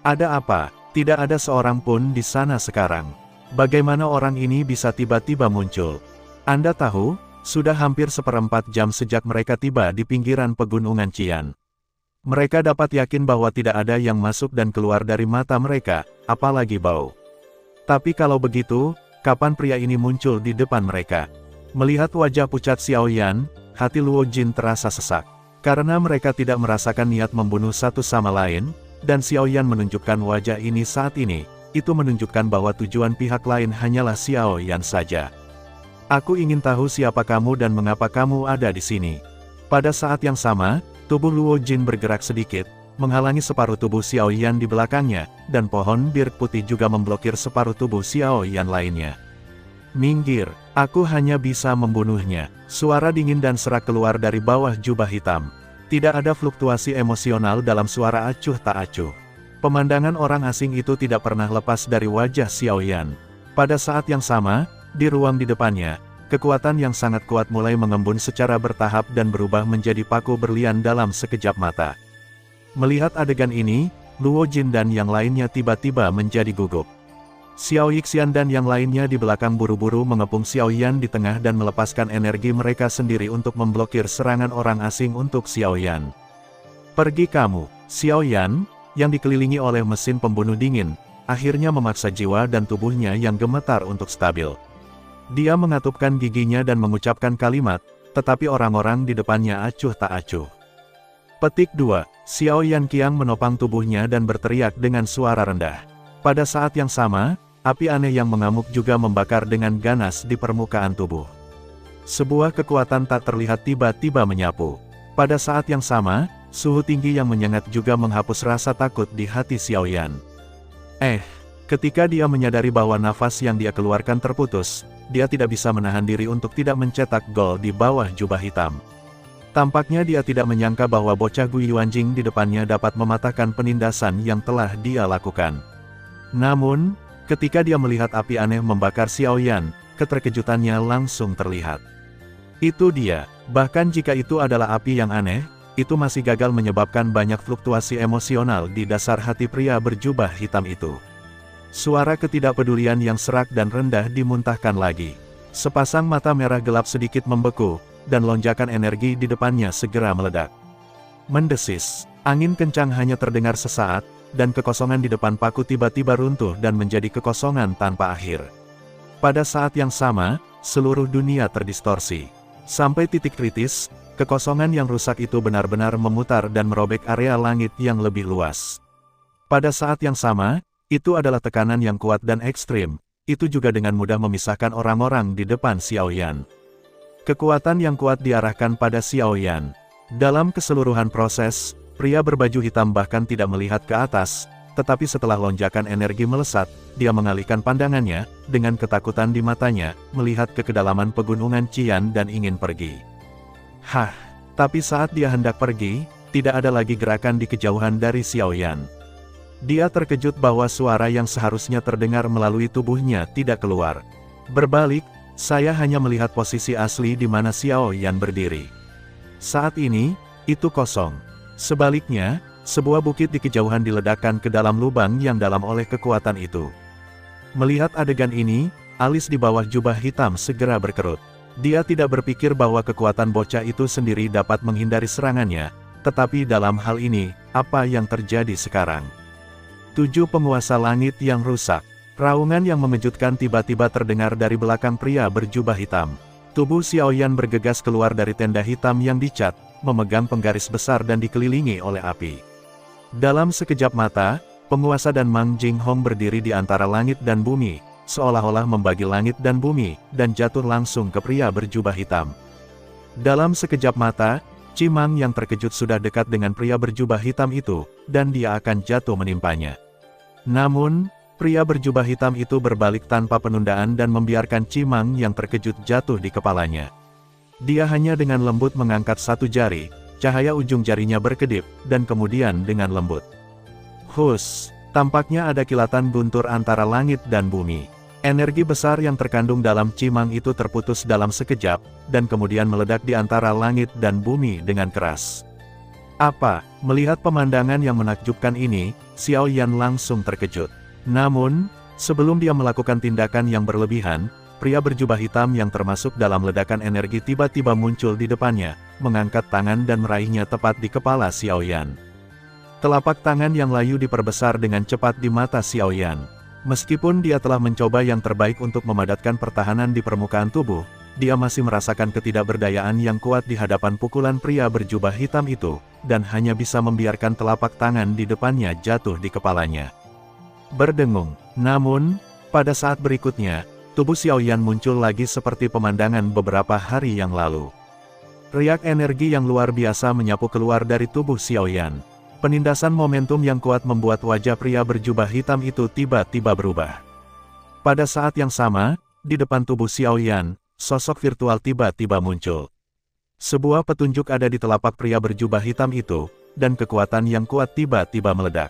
Ada apa? Tidak ada seorang pun di sana sekarang. Bagaimana orang ini bisa tiba-tiba muncul? Anda tahu, sudah hampir 1/4 jam sejak mereka tiba di pinggiran pegunungan Qian. Mereka dapat yakin bahwa tidak ada yang masuk dan keluar dari mata mereka, apalagi bau. Tapi kalau begitu, kapan pria ini muncul di depan mereka? Melihat wajah pucat Xiao Yan, hati Luo Jin terasa sesak. Karena mereka tidak merasakan niat membunuh satu sama lain, dan Xiao Yan menunjukkan wajah ini saat ini, itu menunjukkan bahwa tujuan pihak lain hanyalah Xiao Yan saja. Aku ingin tahu siapa kamu dan mengapa kamu ada di sini. Pada saat yang sama, tubuh Luo Jin bergerak sedikit, menghalangi separuh tubuh Xiao Yan di belakangnya, dan pohon bir putih juga memblokir separuh tubuh Xiao Yan lainnya. Minggir, aku hanya bisa membunuhnya. Suara dingin dan serak keluar dari bawah jubah hitam. Tidak ada fluktuasi emosional dalam suara acuh tak acuh. Pemandangan orang asing itu tidak pernah lepas dari wajah Xiao Yan. Pada saat yang sama, di ruang di depannya, kekuatan yang sangat kuat mulai mengembun secara bertahap dan berubah menjadi paku berlian dalam sekejap mata. Melihat adegan ini, Luo Jin dan yang lainnya tiba-tiba menjadi gugup. Xiao Yixian dan yang lainnya di belakang buru-buru mengepung Xiao Yan di tengah dan melepaskan energi mereka sendiri untuk memblokir serangan orang asing untuk Xiao Yan. Pergi kamu, Xiao Yan, yang dikelilingi oleh mesin pembunuh dingin, akhirnya memaksa jiwa dan tubuhnya yang gemetar untuk stabil. Dia mengatupkan giginya dan mengucapkan kalimat, tetapi orang-orang di depannya acuh tak acuh. Petik 2. Xiao Yan Qiang menopang tubuhnya dan berteriak dengan suara rendah. Pada saat yang sama, api aneh yang mengamuk juga membakar dengan ganas di permukaan tubuh. Sebuah kekuatan tak terlihat tiba-tiba menyapu. Pada saat yang sama, suhu tinggi yang menyengat juga menghapus rasa takut di hati Xiao Yan. Ketika dia menyadari bahwa nafas yang dia keluarkan terputus, dia tidak bisa menahan diri untuk tidak mencetak gol di bawah jubah hitam. Tampaknya dia tidak menyangka bahwa bocah Gui Yuanjing di depannya dapat mematahkan penindasan yang telah dia lakukan. Namun, ketika dia melihat api aneh membakar Xiao Yan, keterkejutannya langsung terlihat. Itu dia, bahkan jika itu adalah api yang aneh, itu masih gagal menyebabkan banyak fluktuasi emosional di dasar hati pria berjubah hitam itu. Suara ketidakpedulian yang serak dan rendah dimuntahkan lagi. Sepasang mata merah gelap sedikit membeku, dan lonjakan energi di depannya segera meledak. Mendesis, angin kencang hanya terdengar sesaat, dan kekosongan di depan paku tiba-tiba runtuh dan menjadi kekosongan tanpa akhir. Pada saat yang sama, seluruh dunia terdistorsi. Sampai titik kritis, kekosongan yang rusak itu benar-benar memutar dan merobek area langit yang lebih luas. Pada saat yang sama, itu adalah tekanan yang kuat dan ekstrim, itu juga dengan mudah memisahkan orang-orang di depan Xiao Yan. Kekuatan yang kuat diarahkan pada Xiao Yan. Dalam keseluruhan proses, pria berbaju hitam bahkan tidak melihat ke atas, tetapi setelah lonjakan energi melesat, dia mengalihkan pandangannya, dengan ketakutan di matanya, melihat ke kedalaman pegunungan Qian dan ingin pergi. Tapi saat dia hendak pergi, tidak ada lagi gerakan di kejauhan dari Xiao Yan. Dia terkejut bahwa suara yang seharusnya terdengar melalui tubuhnya tidak keluar. Berbalik, saya hanya melihat posisi asli di mana Xiao Yan berdiri. Saat ini, itu kosong. Sebaliknya, sebuah bukit di kejauhan diledakkan ke dalam lubang yang dalam oleh kekuatan itu. Melihat adegan ini, alis di bawah jubah hitam segera berkerut. Dia tidak berpikir bahwa kekuatan bocah itu sendiri dapat menghindari serangannya, tetapi dalam hal ini, apa yang terjadi sekarang? 7 penguasa langit yang rusak. Raungan yang mengejutkan tiba-tiba terdengar dari belakang pria berjubah hitam. Tubuh Xiao Yan bergegas keluar dari tenda hitam yang dicat, memegang penggaris besar dan dikelilingi oleh api. Dalam sekejap mata, penguasa dan Mang Jinghong berdiri di antara langit dan bumi, seolah-olah membagi langit dan bumi, dan jatuh langsung ke pria berjubah hitam. Dalam sekejap mata, Cimang yang terkejut sudah dekat dengan pria berjubah hitam itu, dan dia akan jatuh menimpanya. Namun, pria berjubah hitam itu berbalik tanpa penundaan dan membiarkan Cimang yang terkejut jatuh di kepalanya. Dia hanya dengan lembut mengangkat satu jari, cahaya ujung jarinya berkedip, dan kemudian dengan lembut. Hus, tampaknya ada kilatan guntur antara langit dan bumi. Energi besar yang terkandung dalam cimang itu terputus dalam sekejap, dan kemudian meledak di antara langit dan bumi dengan keras. Apa? Melihat pemandangan yang menakjubkan ini, Xiao Yan langsung terkejut. Namun, sebelum dia melakukan tindakan yang berlebihan, pria berjubah hitam yang termasuk dalam ledakan energi tiba-tiba muncul di depannya, mengangkat tangan dan meraihnya tepat di kepala Xiao Yan. Telapak tangan yang layu diperbesar dengan cepat di mata Xiao Yan. Meskipun dia telah mencoba yang terbaik untuk memadatkan pertahanan di permukaan tubuh, dia masih merasakan ketidakberdayaan yang kuat di hadapan pukulan pria berjubah hitam itu, dan hanya bisa membiarkan telapak tangan di depannya jatuh di kepalanya. Berdengung. Namun, pada saat berikutnya, tubuh Xiao Yan muncul lagi seperti pemandangan beberapa hari yang lalu. Riak energi yang luar biasa menyapu keluar dari tubuh Xiao Yan. Penindasan momentum yang kuat membuat wajah pria berjubah hitam itu tiba-tiba berubah. Pada saat yang sama, di depan tubuh Xiao Yan, sosok virtual tiba-tiba muncul. Sebuah petunjuk ada di telapak pria berjubah hitam itu, dan kekuatan yang kuat tiba-tiba meledak.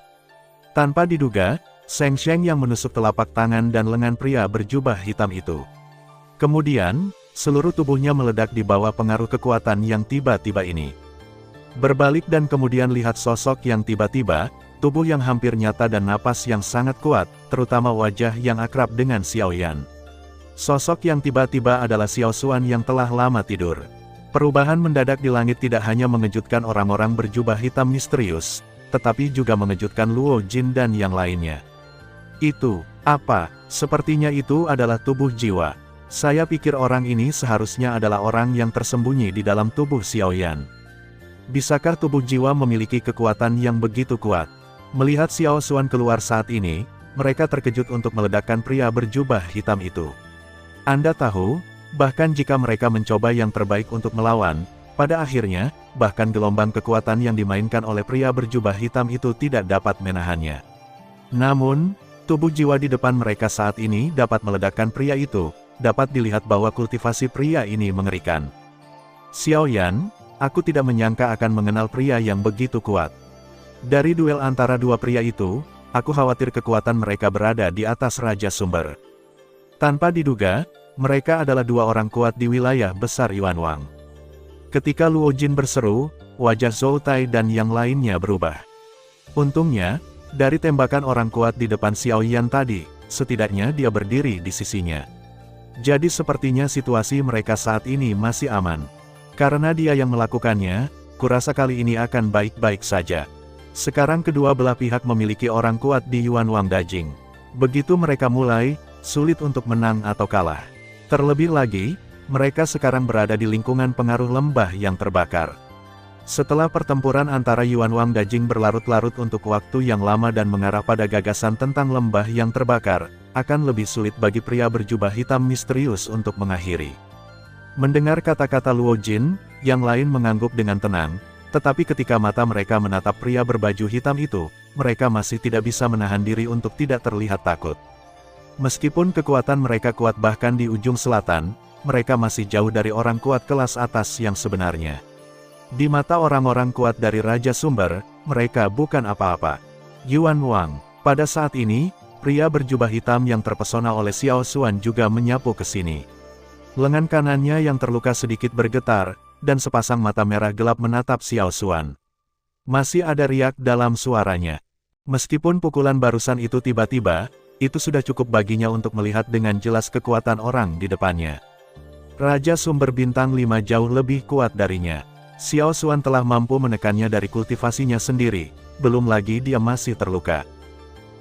Tanpa diduga, Sheng Sheng yang menusuk telapak tangan dan lengan pria berjubah hitam itu. Kemudian, seluruh tubuhnya meledak di bawah pengaruh kekuatan yang tiba-tiba ini. Berbalik dan kemudian lihat sosok yang tiba-tiba, tubuh yang hampir nyata dan napas yang sangat kuat, terutama wajah yang akrab dengan Xiao Yan. Sosok yang tiba-tiba adalah Xiao Xuan yang telah lama tidur. Perubahan mendadak di langit tidak hanya mengejutkan orang-orang berjubah hitam misterius, tetapi juga mengejutkan Luo Jin dan yang lainnya. Itu, apa? Sepertinya itu adalah tubuh jiwa. Saya pikir orang ini seharusnya adalah orang yang tersembunyi di dalam tubuh Xiao Yan. Bisakah tubuh jiwa memiliki kekuatan yang begitu kuat? Melihat Xiao Xuan keluar saat ini, mereka terkejut untuk meledakkan pria berjubah hitam itu. Anda tahu, bahkan jika mereka mencoba yang terbaik untuk melawan, pada akhirnya, bahkan gelombang kekuatan yang dimainkan oleh pria berjubah hitam itu tidak dapat menahannya. Namun, tubuh jiwa di depan mereka saat ini dapat meledakkan pria itu, dapat dilihat bahwa kultivasi pria ini mengerikan. Xiao Yan, aku tidak menyangka akan mengenal pria yang begitu kuat. Dari duel antara dua pria itu, aku khawatir kekuatan mereka berada di atas Raja Sumber. Tanpa diduga, mereka adalah dua orang kuat di wilayah besar Yuanwang. Ketika Luo Jin berseru, wajah Zhou Tai dan yang lainnya berubah. Untungnya, dari tembakan orang kuat di depan Xiao Yan tadi, setidaknya dia berdiri di sisinya. Jadi sepertinya situasi mereka saat ini masih aman. Karena dia yang melakukannya, kurasa kali ini akan baik-baik saja. Sekarang kedua belah pihak memiliki orang kuat di Yuanwang Dajing. Begitu mereka mulai, sulit untuk menang atau kalah. Terlebih lagi, mereka sekarang berada di lingkungan pengaruh lembah yang terbakar. Setelah pertempuran antara Yuanwang Dajing berlarut-larut untuk waktu yang lama dan mengarah pada gagasan tentang lembah yang terbakar, akan lebih sulit bagi pria berjubah hitam misterius untuk mengakhiri. Mendengar kata-kata Luo Jin, yang lain mengangguk dengan tenang, tetapi ketika mata mereka menatap pria berbaju hitam itu, mereka masih tidak bisa menahan diri untuk tidak terlihat takut. Meskipun kekuatan mereka kuat bahkan di ujung selatan, mereka masih jauh dari orang kuat kelas atas yang sebenarnya. Di mata orang-orang kuat dari Raja Sumber, mereka bukan apa-apa. Yuanwang. Pada saat ini, pria berjubah hitam yang terpesona oleh Xiao Xuan juga menyapu ke sini. Lengan kanannya yang terluka sedikit bergetar, dan sepasang mata merah gelap menatap Xiao Xuan. Masih ada riak dalam suaranya. Meskipun pukulan barusan itu tiba-tiba, itu sudah cukup baginya untuk melihat dengan jelas kekuatan orang di depannya. Raja Sumber Bintang 5 jauh lebih kuat darinya. Xiao Xuan telah mampu menekannya dari kultivasinya sendiri, belum lagi dia masih terluka.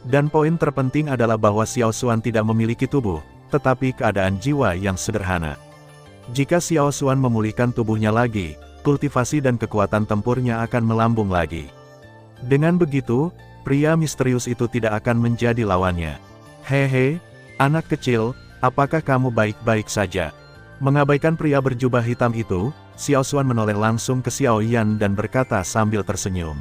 Dan poin terpenting adalah bahwa Xiao Xuan tidak memiliki tubuh, tetapi keadaan jiwa yang sederhana. Jika Xiao Xuan memulihkan tubuhnya lagi, kultivasi dan kekuatan tempurnya akan melambung lagi. Dengan begitu, pria misterius itu tidak akan menjadi lawannya. Hehe, anak kecil, apakah kamu baik-baik saja? Mengabaikan pria berjubah hitam itu, Xiao Xuan menoleh langsung ke Xiao Yan dan berkata sambil tersenyum.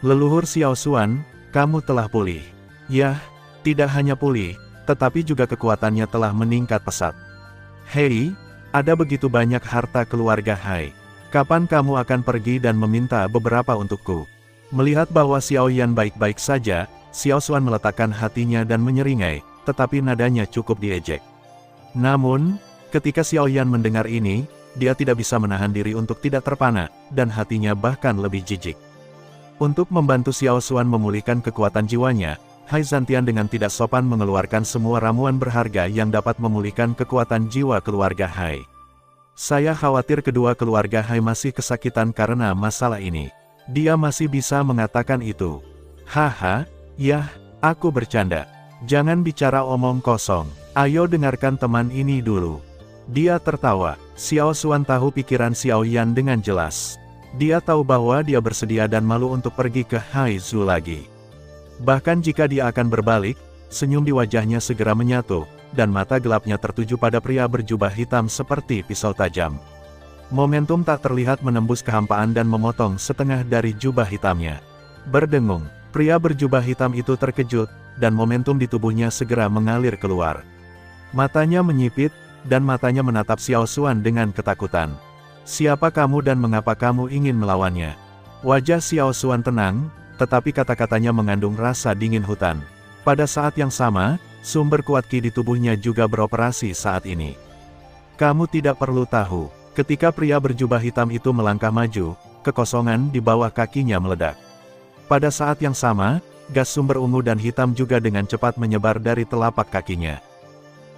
Leluhur Xiao Xuan, kamu telah pulih. Yah, tidak hanya pulih, tetapi juga kekuatannya telah meningkat pesat. Hei, Ada begitu banyak harta keluarga Hai. Kapan kamu akan pergi dan meminta beberapa untukku? Melihat bahwa Xiao Yan baik-baik saja, Xiao Xuan meletakkan hatinya dan menyeringai, tetapi nadanya cukup diejek. Namun, ketika Xiao Yan mendengar ini, dia tidak bisa menahan diri untuk tidak terpana, dan hatinya bahkan lebih jijik. Untuk membantu Xiao Xuan memulihkan kekuatan jiwanya, Hai Zantian dengan tidak sopan mengeluarkan semua ramuan berharga yang dapat memulihkan kekuatan jiwa keluarga Hai. Saya khawatir kedua keluarga Hai masih kesakitan karena masalah ini. Dia masih bisa mengatakan itu. Haha, yah, aku bercanda. Jangan bicara omong kosong. Ayo dengarkan teman ini dulu. Dia tertawa. Xiao Xuan tahu pikiran Xiao Yan dengan jelas. Dia tahu bahwa dia bersedia dan malu untuk pergi ke Hai Zu lagi. Bahkan jika dia akan berbalik, senyum di wajahnya segera menyatu, dan mata gelapnya tertuju pada pria berjubah hitam seperti pisau tajam. Momentum tak terlihat menembus kehampaan dan memotong setengah dari jubah hitamnya. Berdengung, pria berjubah hitam itu terkejut, dan momentum di tubuhnya segera mengalir keluar. Matanya menyipit, dan matanya menatap Xiao Xuan dengan ketakutan. Siapa kamu dan mengapa kamu ingin melawannya? Wajah Xiao Xuan tenang, tetapi kata-katanya mengandung rasa dingin hutan. Pada saat yang sama, sumber kuat Qi di tubuhnya juga beroperasi saat ini. Kamu tidak perlu tahu, ketika pria berjubah hitam itu melangkah maju, kekosongan di bawah kakinya meledak. Pada saat yang sama, gas sumber ungu dan hitam juga dengan cepat menyebar dari telapak kakinya.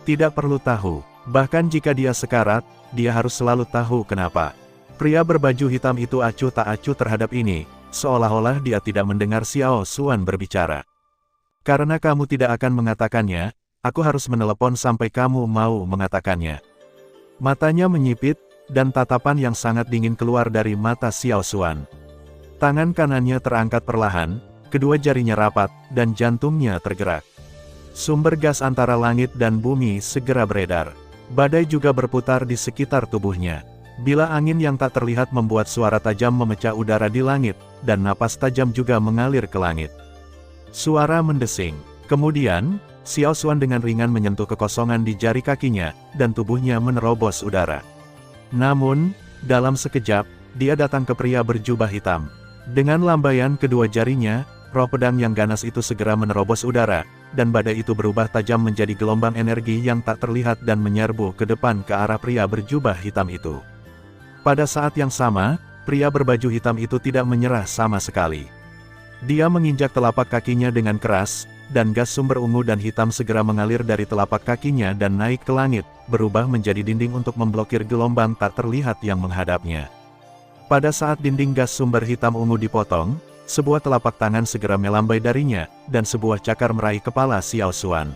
Tidak perlu tahu, bahkan jika dia sekarat, dia harus selalu tahu kenapa. Pria berbaju hitam itu acuh tak acuh terhadap ini, seolah-olah dia tidak mendengar Xiao Xuan berbicara. Karena kamu tidak akan mengatakannya, aku harus menelepon sampai kamu mau mengatakannya. Matanya menyipit, dan tatapan yang sangat dingin keluar dari mata Xiao Xuan. Tangan kanannya terangkat perlahan, kedua jarinya rapat, dan jantungnya tergerak. Sumber gas antara langit dan bumi segera beredar. Badai juga berputar di sekitar tubuhnya. Bila angin yang tak terlihat membuat suara tajam memecah udara di langit, dan napas tajam juga mengalir ke langit. Suara mendesing. Kemudian, Xiao Xuan dengan ringan menyentuh kekosongan di jari kakinya, dan tubuhnya menerobos udara. Namun, dalam sekejap, dia datang ke pria berjubah hitam. Dengan lambaian kedua jarinya, roh pedang yang ganas itu segera menerobos udara, dan badai itu berubah tajam menjadi gelombang energi yang tak terlihat dan menyerbu ke depan ke arah pria berjubah hitam itu. Pada saat yang sama, pria berbaju hitam itu tidak menyerah sama sekali. Dia menginjak telapak kakinya dengan keras, dan gas sumber ungu dan hitam segera mengalir dari telapak kakinya dan naik ke langit, berubah menjadi dinding untuk memblokir gelombang tak terlihat yang menghadapnya. Pada saat dinding gas sumber hitam ungu dipotong, sebuah telapak tangan segera melambai darinya, dan sebuah cakar meraih kepala Xiao Xuan.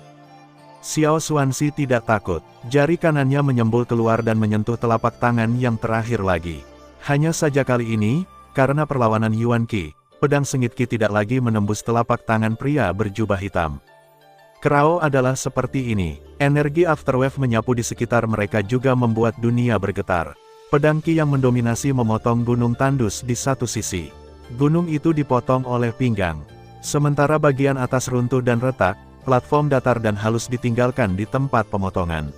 Xiao Xuanxi tidak takut, jari kanannya menyembul keluar dan menyentuh telapak tangan yang terakhir lagi. Hanya saja kali ini, karena perlawanan Yuan Qi, pedang sengit Qi tidak lagi menembus telapak tangan pria berjubah hitam. Kerao adalah seperti ini, energi afterwave menyapu di sekitar mereka juga membuat dunia bergetar. Pedang Qi yang mendominasi memotong gunung tandus di satu sisi. Gunung itu dipotong oleh pinggang. Sementara bagian atas runtuh dan retak, platform datar dan halus ditinggalkan di tempat pemotongan.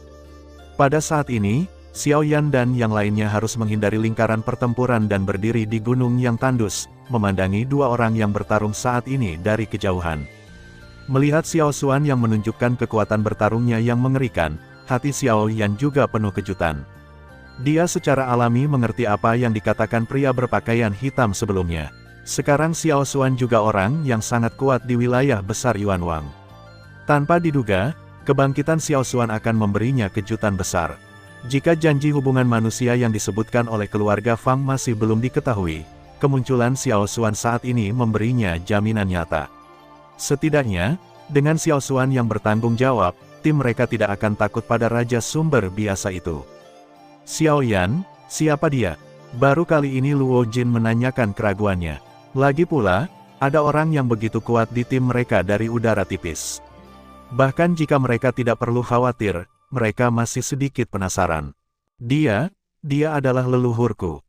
Pada saat ini, Xiao Yan dan yang lainnya harus menghindari lingkaran pertempuran dan berdiri di gunung yang tandus, memandangi dua orang yang bertarung saat ini dari kejauhan. Melihat Xiao Xuan yang menunjukkan kekuatan bertarungnya yang mengerikan, hati Xiao Yan juga penuh kejutan. Dia secara alami mengerti apa yang dikatakan pria berpakaian hitam sebelumnya. Sekarang Xiao Xuan juga orang yang sangat kuat di wilayah besar Yuanwang. Tanpa diduga, kebangkitan Xiao Xuan akan memberinya kejutan besar. Jika janji hubungan manusia yang disebutkan oleh keluarga Fang masih belum diketahui, kemunculan Xiao Xuan saat ini memberinya jaminan nyata. Setidaknya, dengan Xiao Xuan yang bertanggung jawab, tim mereka tidak akan takut pada Raja Sumber biasa itu. Xiao Yan, siapa dia? Baru kali ini Luo Jin menanyakan keraguannya. Lagi pula, ada orang yang begitu kuat di tim mereka dari udara tipis. Bahkan jika mereka tidak perlu khawatir, mereka masih sedikit penasaran. Dia adalah leluhurku.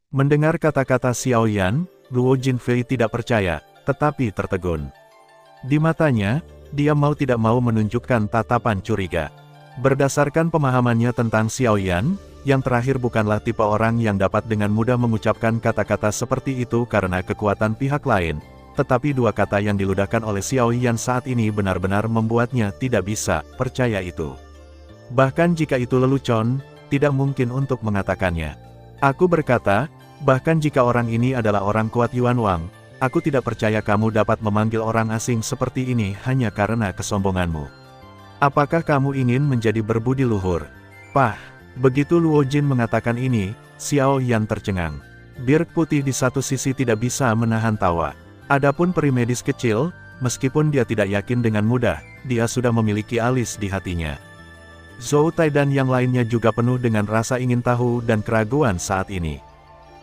Mendengar kata-kata Xiao Yan, Luo Jinfei tidak percaya, tetapi tertegun. Di matanya, dia mau tidak mau menunjukkan tatapan curiga. Berdasarkan pemahamannya tentang Xiao Yan, yang terakhir bukanlah tipe orang yang dapat dengan mudah mengucapkan kata-kata seperti itu karena kekuatan pihak lain, tetapi dua kata yang diludahkan oleh Xiao Yan saat ini benar-benar membuatnya tidak bisa percaya itu. Bahkan jika itu lelucon, tidak mungkin untuk mengatakannya. Aku berkata, bahkan jika orang ini adalah orang kuat Yuan Wang, aku tidak percaya kamu dapat memanggil orang asing seperti ini hanya karena kesombonganmu. Apakah kamu ingin menjadi berbudi luhur? Pah! Begitu Luo Jin mengatakan ini, Xiao Yan tercengang. Birk putih di satu sisi tidak bisa menahan tawa. Adapun peri medis kecil, meskipun dia tidak yakin dengan mudah, dia sudah memiliki alis di hatinya. Zhou Tai dan yang lainnya juga penuh dengan rasa ingin tahu dan keraguan saat ini.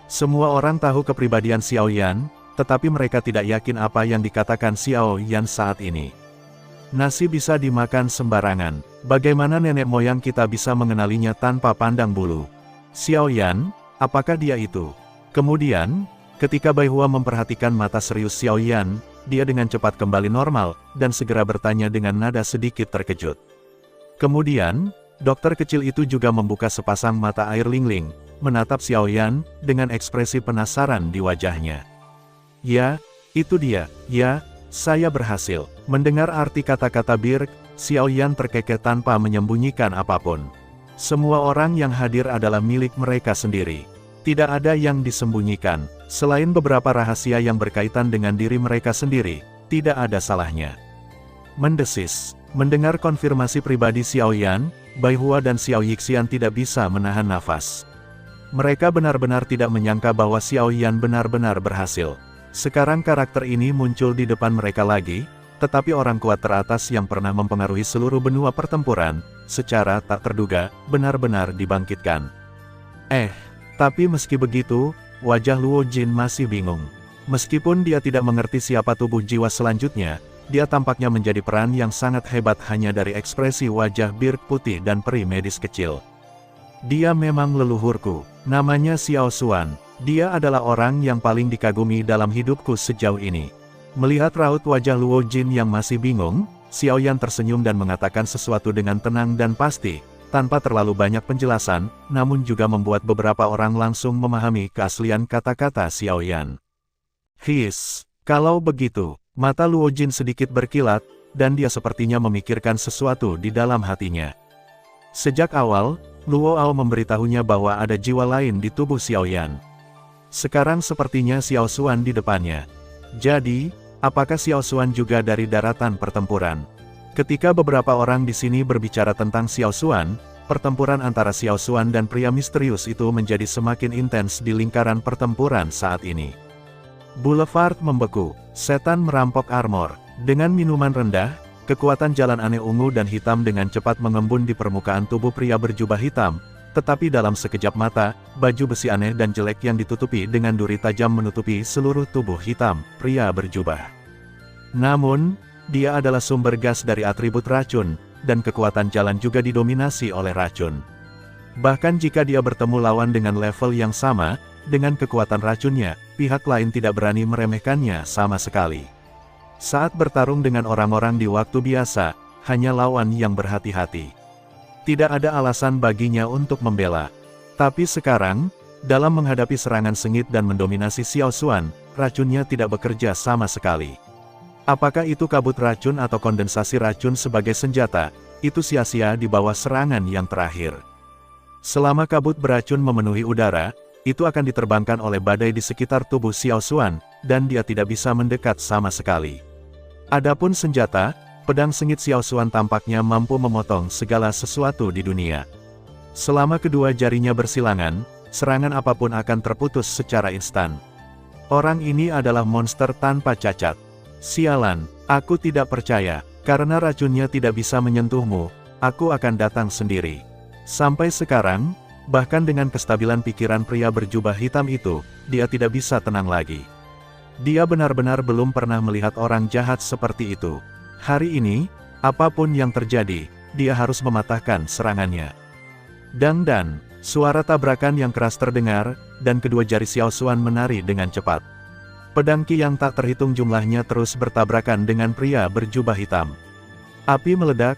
Semua orang tahu kepribadian Xiao Yan, tetapi mereka tidak yakin apa yang dikatakan Xiao Yan saat ini. Nasi bisa dimakan sembarangan. Bagaimana nenek moyang kita bisa mengenalinya tanpa pandang bulu? Xiao Yan, apakah dia itu? Kemudian, ketika Bai Hua memperhatikan mata serius Xiao Yan, dia dengan cepat kembali normal, dan segera bertanya dengan nada sedikit terkejut. Kemudian, dokter kecil itu juga membuka sepasang mata air ling-ling, menatap Xiao Yan, dengan ekspresi penasaran di wajahnya. Ya, itu dia, ya. Saya berhasil. Mendengar arti kata-kata Birk, Xiao Yan terkekeh tanpa menyembunyikan apapun. Semua orang yang hadir adalah milik mereka sendiri. Tidak ada yang disembunyikan. Selain beberapa rahasia yang berkaitan dengan diri mereka sendiri, tidak ada salahnya. Mendesis. Mendengar konfirmasi pribadi Xiao Yan, Bai Hua dan Xiao Yixian tidak bisa menahan nafas. Mereka benar-benar tidak menyangka bahwa Xiao Yan benar-benar berhasil. Sekarang karakter ini muncul di depan mereka lagi, tetapi orang kuat teratas yang pernah mempengaruhi seluruh benua pertempuran, secara tak terduga, benar-benar dibangkitkan. Tapi meski begitu, wajah Luo Jin masih bingung. Meskipun dia tidak mengerti siapa tubuh jiwa selanjutnya, dia tampaknya menjadi peran yang sangat hebat hanya dari ekspresi wajah Birk putih dan peri medis kecil. Dia memang leluhurku, namanya Xiao Xuan. Dia adalah orang yang paling dikagumi dalam hidupku sejauh ini. Melihat raut wajah Luo Jin yang masih bingung, Xiao Yan tersenyum dan mengatakan sesuatu dengan tenang dan pasti, tanpa terlalu banyak penjelasan, namun juga membuat beberapa orang langsung memahami keaslian kata-kata Xiao Yan. Kalau begitu, mata Luo Jin sedikit berkilat, dan dia sepertinya memikirkan sesuatu di dalam hatinya. Sejak awal, Luo Ao memberitahunya bahwa ada jiwa lain di tubuh Xiao Yan. Sekarang sepertinya Xiao Xuan di depannya. Jadi, apakah Xiao Xuan juga dari daratan pertempuran? Ketika beberapa orang di sini berbicara tentang Xiao Xuan, pertempuran antara Xiao Xuan dan pria misterius itu menjadi semakin intens di lingkaran pertempuran saat ini. Boulevard membeku, setan merampok armor. Dengan minuman rendah, kekuatan jalan aneh ungu dan hitam dengan cepat mengembun di permukaan tubuh pria berjubah hitam. Tetapi dalam sekejap mata, baju besi aneh dan jelek yang ditutupi dengan duri tajam menutupi seluruh tubuh hitam pria berjubah. Namun, dia adalah sumber gas dari atribut racun, dan kekuatan jalan juga didominasi oleh racun. Bahkan jika dia bertemu lawan dengan level yang sama, dengan kekuatan racunnya, pihak lain tidak berani meremehkannya sama sekali. Saat bertarung dengan orang-orang di waktu biasa, hanya lawan yang berhati-hati. Tidak ada alasan baginya untuk membela. Tapi sekarang, dalam menghadapi serangan sengit dan mendominasi Xiao Xuan, racunnya tidak bekerja sama sekali. Apakah itu kabut racun atau kondensasi racun sebagai senjata, itu sia-sia di bawah serangan yang terakhir. Selama kabut beracun memenuhi udara, itu akan diterbangkan oleh badai di sekitar tubuh Xiao Xuan, dan dia tidak bisa mendekat sama sekali. Adapun senjata, pedang sengit Xiao Xuan tampaknya mampu memotong segala sesuatu di dunia. Selama kedua jarinya bersilangan, serangan apapun akan terputus secara instan. Orang ini adalah monster tanpa cacat. Sialan, aku tidak percaya, karena racunnya tidak bisa menyentuhmu, aku akan datang sendiri. Sampai sekarang, bahkan dengan kestabilan pikiran pria berjubah hitam itu, dia tidak bisa tenang lagi. Dia benar-benar belum pernah melihat orang jahat seperti itu. Hari ini, apapun yang terjadi, dia harus mematahkan serangannya. Dang dan, suara tabrakan yang keras terdengar, dan kedua jari Xiao Xuan menari dengan cepat. Pedang Qi yang tak terhitung jumlahnya terus bertabrakan dengan pria berjubah hitam. Api meledak,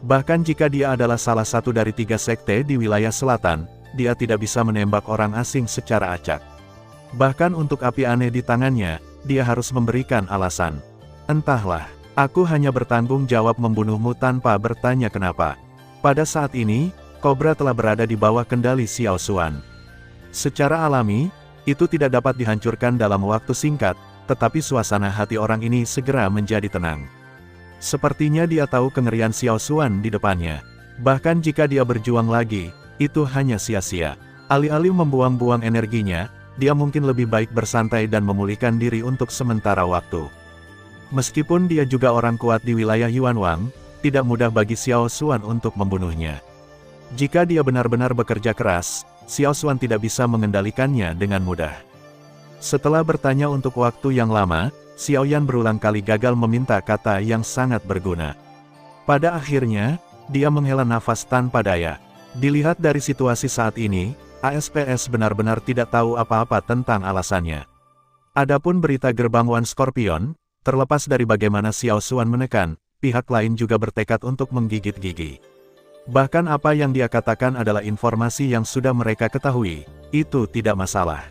Bahkan jika dia adalah salah satu dari 3 sekte di wilayah selatan, dia tidak bisa menembak orang asing secara acak. Bahkan untuk api aneh di tangannya, dia harus memberikan alasan. Entahlah, aku hanya bertanggung jawab membunuhmu tanpa bertanya kenapa. Pada saat ini, Cobra telah berada di bawah kendali Xiao Xuan. Secara alami, itu tidak dapat dihancurkan dalam waktu singkat, tetapi suasana hati orang ini segera menjadi tenang. Sepertinya dia tahu kengerian Xiao Xuan di depannya. Bahkan jika dia berjuang lagi, itu hanya sia-sia. Alih-alih membuang-buang energinya, dia mungkin lebih baik bersantai dan memulihkan diri untuk sementara waktu. Meskipun dia juga orang kuat di wilayah Yuanwang, tidak mudah bagi Xiao Xuan untuk membunuhnya. Jika dia benar-benar bekerja keras, Xiao Xuan tidak bisa mengendalikannya dengan mudah. Setelah bertanya untuk waktu yang lama, Xiao Yan berulang kali gagal meminta kata yang sangat berguna. Pada akhirnya, dia menghela nafas tanpa daya. Dilihat dari situasi saat ini, ASPS benar-benar tidak tahu apa-apa tentang alasannya. Adapun berita gerbang One Scorpion, terlepas dari bagaimana Xiao Xuan menekan, pihak lain juga bertekad untuk menggigit gigi. Bahkan apa yang dia katakan adalah informasi yang sudah mereka ketahui, itu tidak masalah.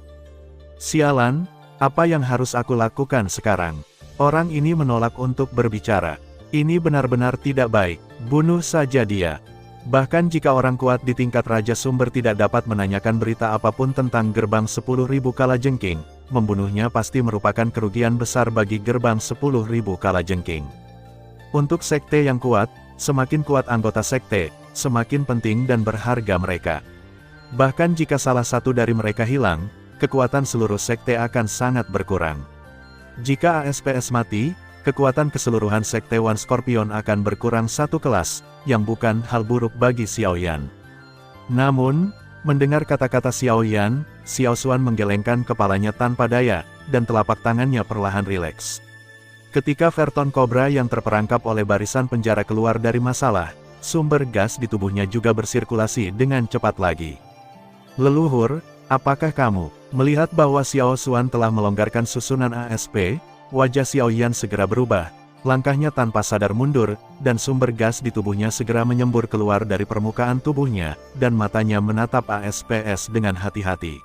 Sialan, apa yang harus aku lakukan sekarang? Orang ini menolak untuk berbicara. Ini benar-benar tidak baik, bunuh saja dia. Bahkan jika orang kuat di tingkat Raja Sumber tidak dapat menanyakan berita apapun tentang gerbang 10.000 kalajengking, membunuhnya pasti merupakan kerugian besar bagi gerbang 10.000 kalajengking. Untuk sekte yang kuat, semakin kuat anggota sekte, semakin penting dan berharga mereka. Bahkan jika salah satu dari mereka hilang, kekuatan seluruh sekte akan sangat berkurang. Jika ASPS mati, kekuatan keseluruhan sekte One Scorpion akan berkurang satu kelas, yang bukan hal buruk bagi Xiao Yan. Namun, mendengar kata-kata Xiao Yan, Xiao Xuan menggelengkan kepalanya tanpa daya, dan telapak tangannya perlahan rileks. Ketika Phaeton Cobra yang terperangkap oleh barisan penjara keluar dari masalah, sumber gas di tubuhnya juga bersirkulasi dengan cepat lagi. Leluhur, apakah kamu? Melihat bahwa Xiao Xuan telah melonggarkan susunan ASP, wajah Xiao Yan segera berubah, langkahnya tanpa sadar mundur, dan sumber gas di tubuhnya segera menyembur keluar dari permukaan tubuhnya, dan matanya menatap ASPS dengan hati-hati.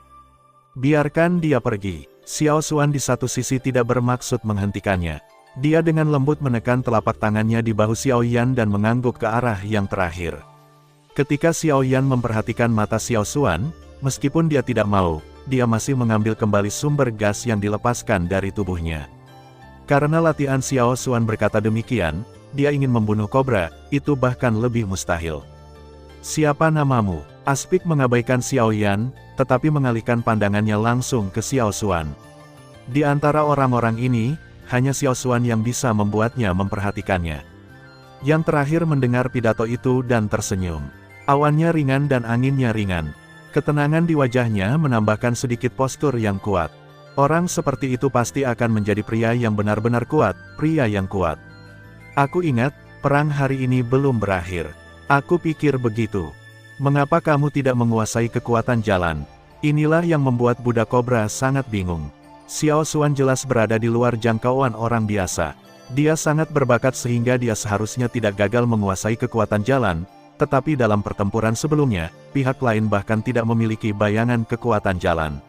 Biarkan dia pergi. Xiao Xuan di satu sisi tidak bermaksud menghentikannya. Dia dengan lembut menekan telapak tangannya di bahu Xiao Yan dan mengangguk ke arah yang terakhir. Ketika Xiao Yan memperhatikan mata Xiao Xuan, meskipun dia tidak mau, dia masih mengambil kembali sumber gas yang dilepaskan dari tubuhnya. Karena latihan Xiao Xuan berkata demikian, dia ingin membunuh kobra, itu bahkan lebih mustahil. Siapa namamu? Aspik mengabaikan Xiao Yan, tetapi mengalihkan pandangannya langsung ke Xiao Xuan. Di antara orang-orang ini, hanya Xiao Xuan yang bisa membuatnya memperhatikannya. Yang terakhir mendengar pidato itu dan tersenyum. Awannya ringan dan anginnya ringan. Ketenangan di wajahnya menambahkan sedikit postur yang kuat. Orang seperti itu pasti akan menjadi pria yang benar-benar kuat, pria yang kuat. Aku ingat, perang hari ini belum berakhir. Aku pikir begitu. Mengapa kamu tidak menguasai kekuatan jalan? Inilah yang membuat Buddha Cobra sangat bingung. Xiao Xuan jelas berada di luar jangkauan orang biasa. Dia sangat berbakat sehingga dia seharusnya tidak gagal menguasai kekuatan jalan, tetapi dalam pertempuran sebelumnya, pihak lain bahkan tidak memiliki bayangan kekuatan jalan.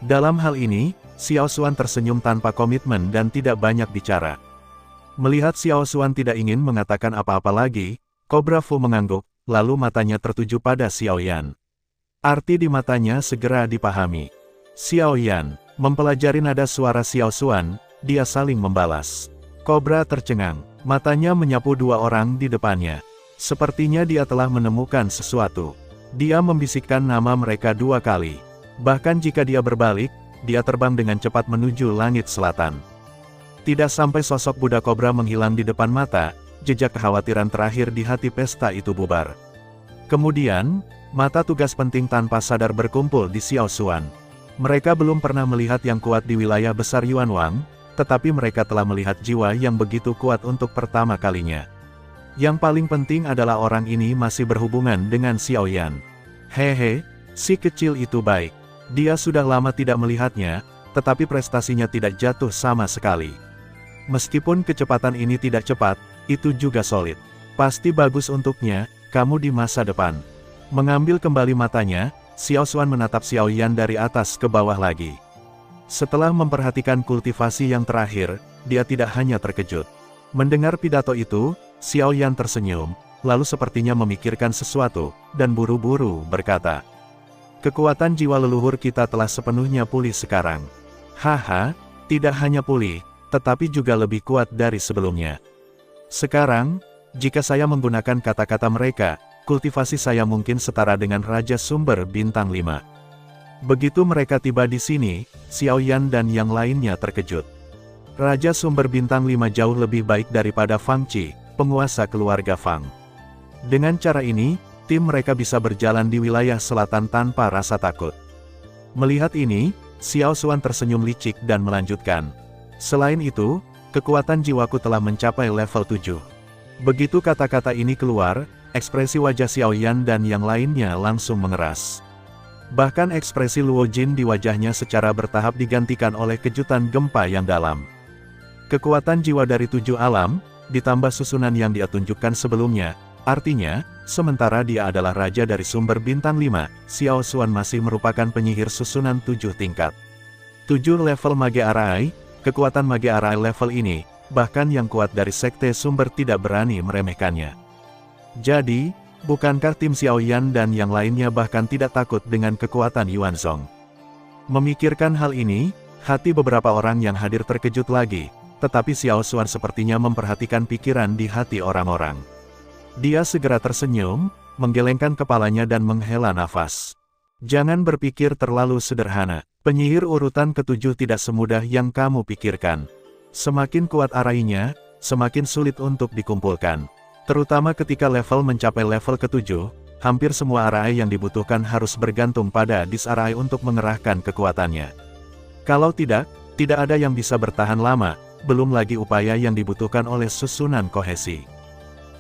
Dalam hal ini, Xiao Xuan tersenyum tanpa komitmen dan tidak banyak bicara. Melihat Xiao Xuan tidak ingin mengatakan apa-apa lagi, Cobra Fu mengangguk, lalu matanya tertuju pada Xiao Yan. Arti di matanya segera dipahami. Xiao Yan mempelajari nada suara Xiao Xuan, dia saling membalas. Cobra tercengang, matanya menyapu dua orang di depannya. Sepertinya dia telah menemukan sesuatu. Dia membisikkan nama mereka dua kali. Bahkan jika dia berbalik, dia terbang dengan cepat menuju langit selatan. Tidak sampai sosok Buddha Cobra menghilang di depan mata, jejak kekhawatiran terakhir di hati pesta itu bubar. Kemudian, mata tugas penting tanpa sadar berkumpul di Xiao Xuan. Mereka belum pernah melihat yang kuat di wilayah besar Yuanwang, tetapi mereka telah melihat jiwa yang begitu kuat untuk pertama kalinya. Yang paling penting adalah orang ini masih berhubungan dengan Xiao Yan. Hehe, si kecil itu baik. Dia sudah lama tidak melihatnya, tetapi prestasinya tidak jatuh sama sekali. Meskipun kecepatan ini tidak cepat, itu juga solid. Pasti bagus untuknya, kamu di masa depan. Mengambil kembali matanya, Xiao Xuan menatap Xiao Yan dari atas ke bawah lagi. Setelah memperhatikan kultivasi yang terakhir, dia tidak hanya terkejut. Mendengar pidato itu, Xiao Yan tersenyum, lalu sepertinya memikirkan sesuatu, dan buru-buru berkata, "Kekuatan jiwa leluhur kita telah sepenuhnya pulih sekarang." "Haha, tidak hanya pulih, tetapi juga lebih kuat dari sebelumnya. Sekarang, jika saya menggunakan kata-kata mereka, kultivasi saya mungkin setara dengan Raja Sumber Bintang 5. Begitu mereka tiba di sini, Xiao Yan dan yang lainnya terkejut. Raja Sumber Bintang 5 jauh lebih baik daripada Fang Qi, penguasa keluarga Fang. Dengan cara ini, tim mereka bisa berjalan di wilayah selatan tanpa rasa takut. Melihat ini, Xiao Xuan tersenyum licik dan melanjutkan. Selain itu, kekuatan jiwaku telah mencapai level 7. Begitu kata-kata ini keluar, ekspresi wajah Xiao Yan dan yang lainnya langsung mengeras. Bahkan ekspresi Luo Jin di wajahnya secara bertahap digantikan oleh kejutan gempa yang dalam. Kekuatan jiwa dari 7 alam, ditambah susunan yang dia tunjukkan sebelumnya, artinya, sementara dia adalah raja dari sumber bintang 5, Xiao Xuan masih merupakan penyihir susunan 7 tingkat. 7 level Mage Arai, kekuatan Mage Arai level ini, bahkan yang kuat dari sekte sumber tidak berani meremehkannya. Jadi, bukankah tim Xiao Yan dan yang lainnya bahkan tidak takut dengan kekuatan Yuan Zhong? Memikirkan hal ini, hati beberapa orang yang hadir terkejut lagi, tetapi Xiao Xuan sepertinya memperhatikan pikiran di hati orang-orang. Dia segera tersenyum, menggelengkan kepalanya dan menghela nafas. Jangan berpikir terlalu sederhana. Penyihir urutan ke-7 tidak semudah yang kamu pikirkan. Semakin kuat arainya, semakin sulit untuk dikumpulkan. Terutama ketika level mencapai level ke-7, hampir semua arai yang dibutuhkan harus bergantung pada disarai untuk mengerahkan kekuatannya. Kalau tidak ada yang bisa bertahan lama, belum lagi upaya yang dibutuhkan oleh susunan kohesi.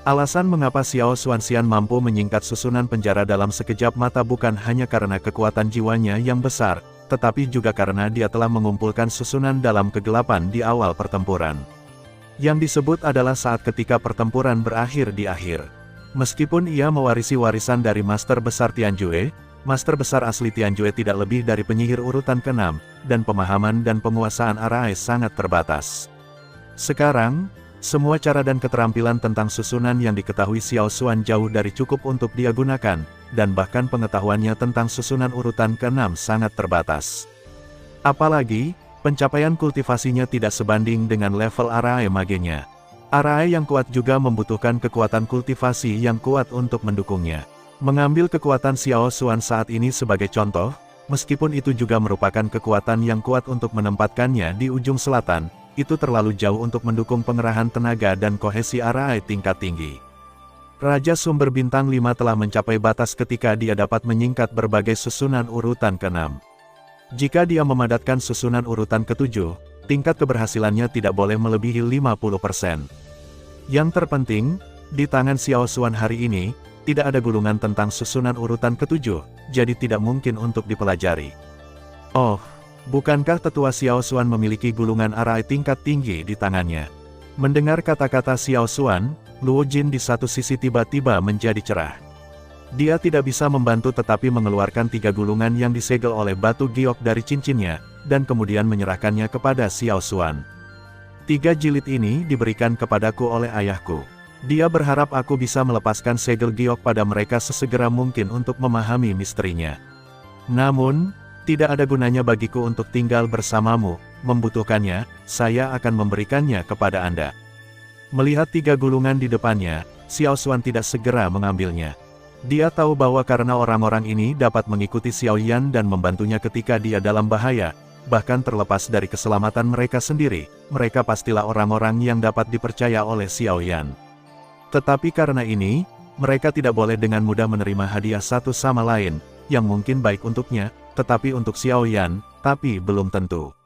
Alasan mengapa Xiao Xuanxian mampu menyingkat susunan penjara dalam sekejap mata bukan hanya karena kekuatan jiwanya yang besar, tetapi juga karena dia telah mengumpulkan susunan dalam kegelapan di awal pertempuran. Yang disebut adalah saat ketika pertempuran berakhir di akhir. Meskipun ia mewarisi warisan dari Master Besar Tianjue, Master Besar asli Tianjue tidak lebih dari penyihir urutan ke-6, dan pemahaman dan penguasaan arai sangat terbatas. Sekarang, semua cara dan keterampilan tentang susunan yang diketahui Xiao Xuan jauh dari cukup untuk dia gunakan, dan bahkan pengetahuannya tentang susunan urutan ke-6 sangat terbatas. Apalagi, pencapaian kultivasinya tidak sebanding dengan level arai magenya. Arai yang kuat juga membutuhkan kekuatan kultivasi yang kuat untuk mendukungnya. Mengambil kekuatan Xiao Xuan saat ini sebagai contoh, meskipun itu juga merupakan kekuatan yang kuat untuk menempatkannya di ujung selatan, itu terlalu jauh untuk mendukung pengerahan tenaga dan kohesi arai tingkat tinggi. Raja Sumber Bintang 5 telah mencapai batas ketika dia dapat menyingkat berbagai susunan urutan ke-6. Jika dia memadatkan susunan urutan ke-7, tingkat keberhasilannya tidak boleh melebihi 50%. Yang terpenting, di tangan Xiao Xuan hari ini, tidak ada gulungan tentang susunan urutan ke-7, jadi tidak mungkin untuk dipelajari. Oh, bukankah tetua Xiao Xuan memiliki gulungan arai tingkat tinggi di tangannya? Mendengar kata-kata Xiao Xuan, Luo Jin di satu sisi tiba-tiba menjadi cerah. Dia tidak bisa membantu tetapi mengeluarkan 3 gulungan yang disegel oleh batu giok dari cincinnya, dan kemudian menyerahkannya kepada Xiao Xuan. 3 jilid ini diberikan kepadaku oleh ayahku. Dia berharap aku bisa melepaskan segel giok pada mereka sesegera mungkin untuk memahami misterinya. Namun, tidak ada gunanya bagiku untuk tinggal bersamamu, membutuhkannya, saya akan memberikannya kepada Anda. Melihat 3 gulungan di depannya, Xiao Xuan tidak segera mengambilnya. Dia tahu bahwa karena orang-orang ini dapat mengikuti Xiao Yan dan membantunya ketika dia dalam bahaya, bahkan terlepas dari keselamatan mereka sendiri, mereka pastilah orang-orang yang dapat dipercaya oleh Xiao Yan. Tetapi karena ini, mereka tidak boleh dengan mudah menerima hadiah satu sama lain, yang mungkin baik untuknya, tetapi untuk Xiao Yan, tapi belum tentu.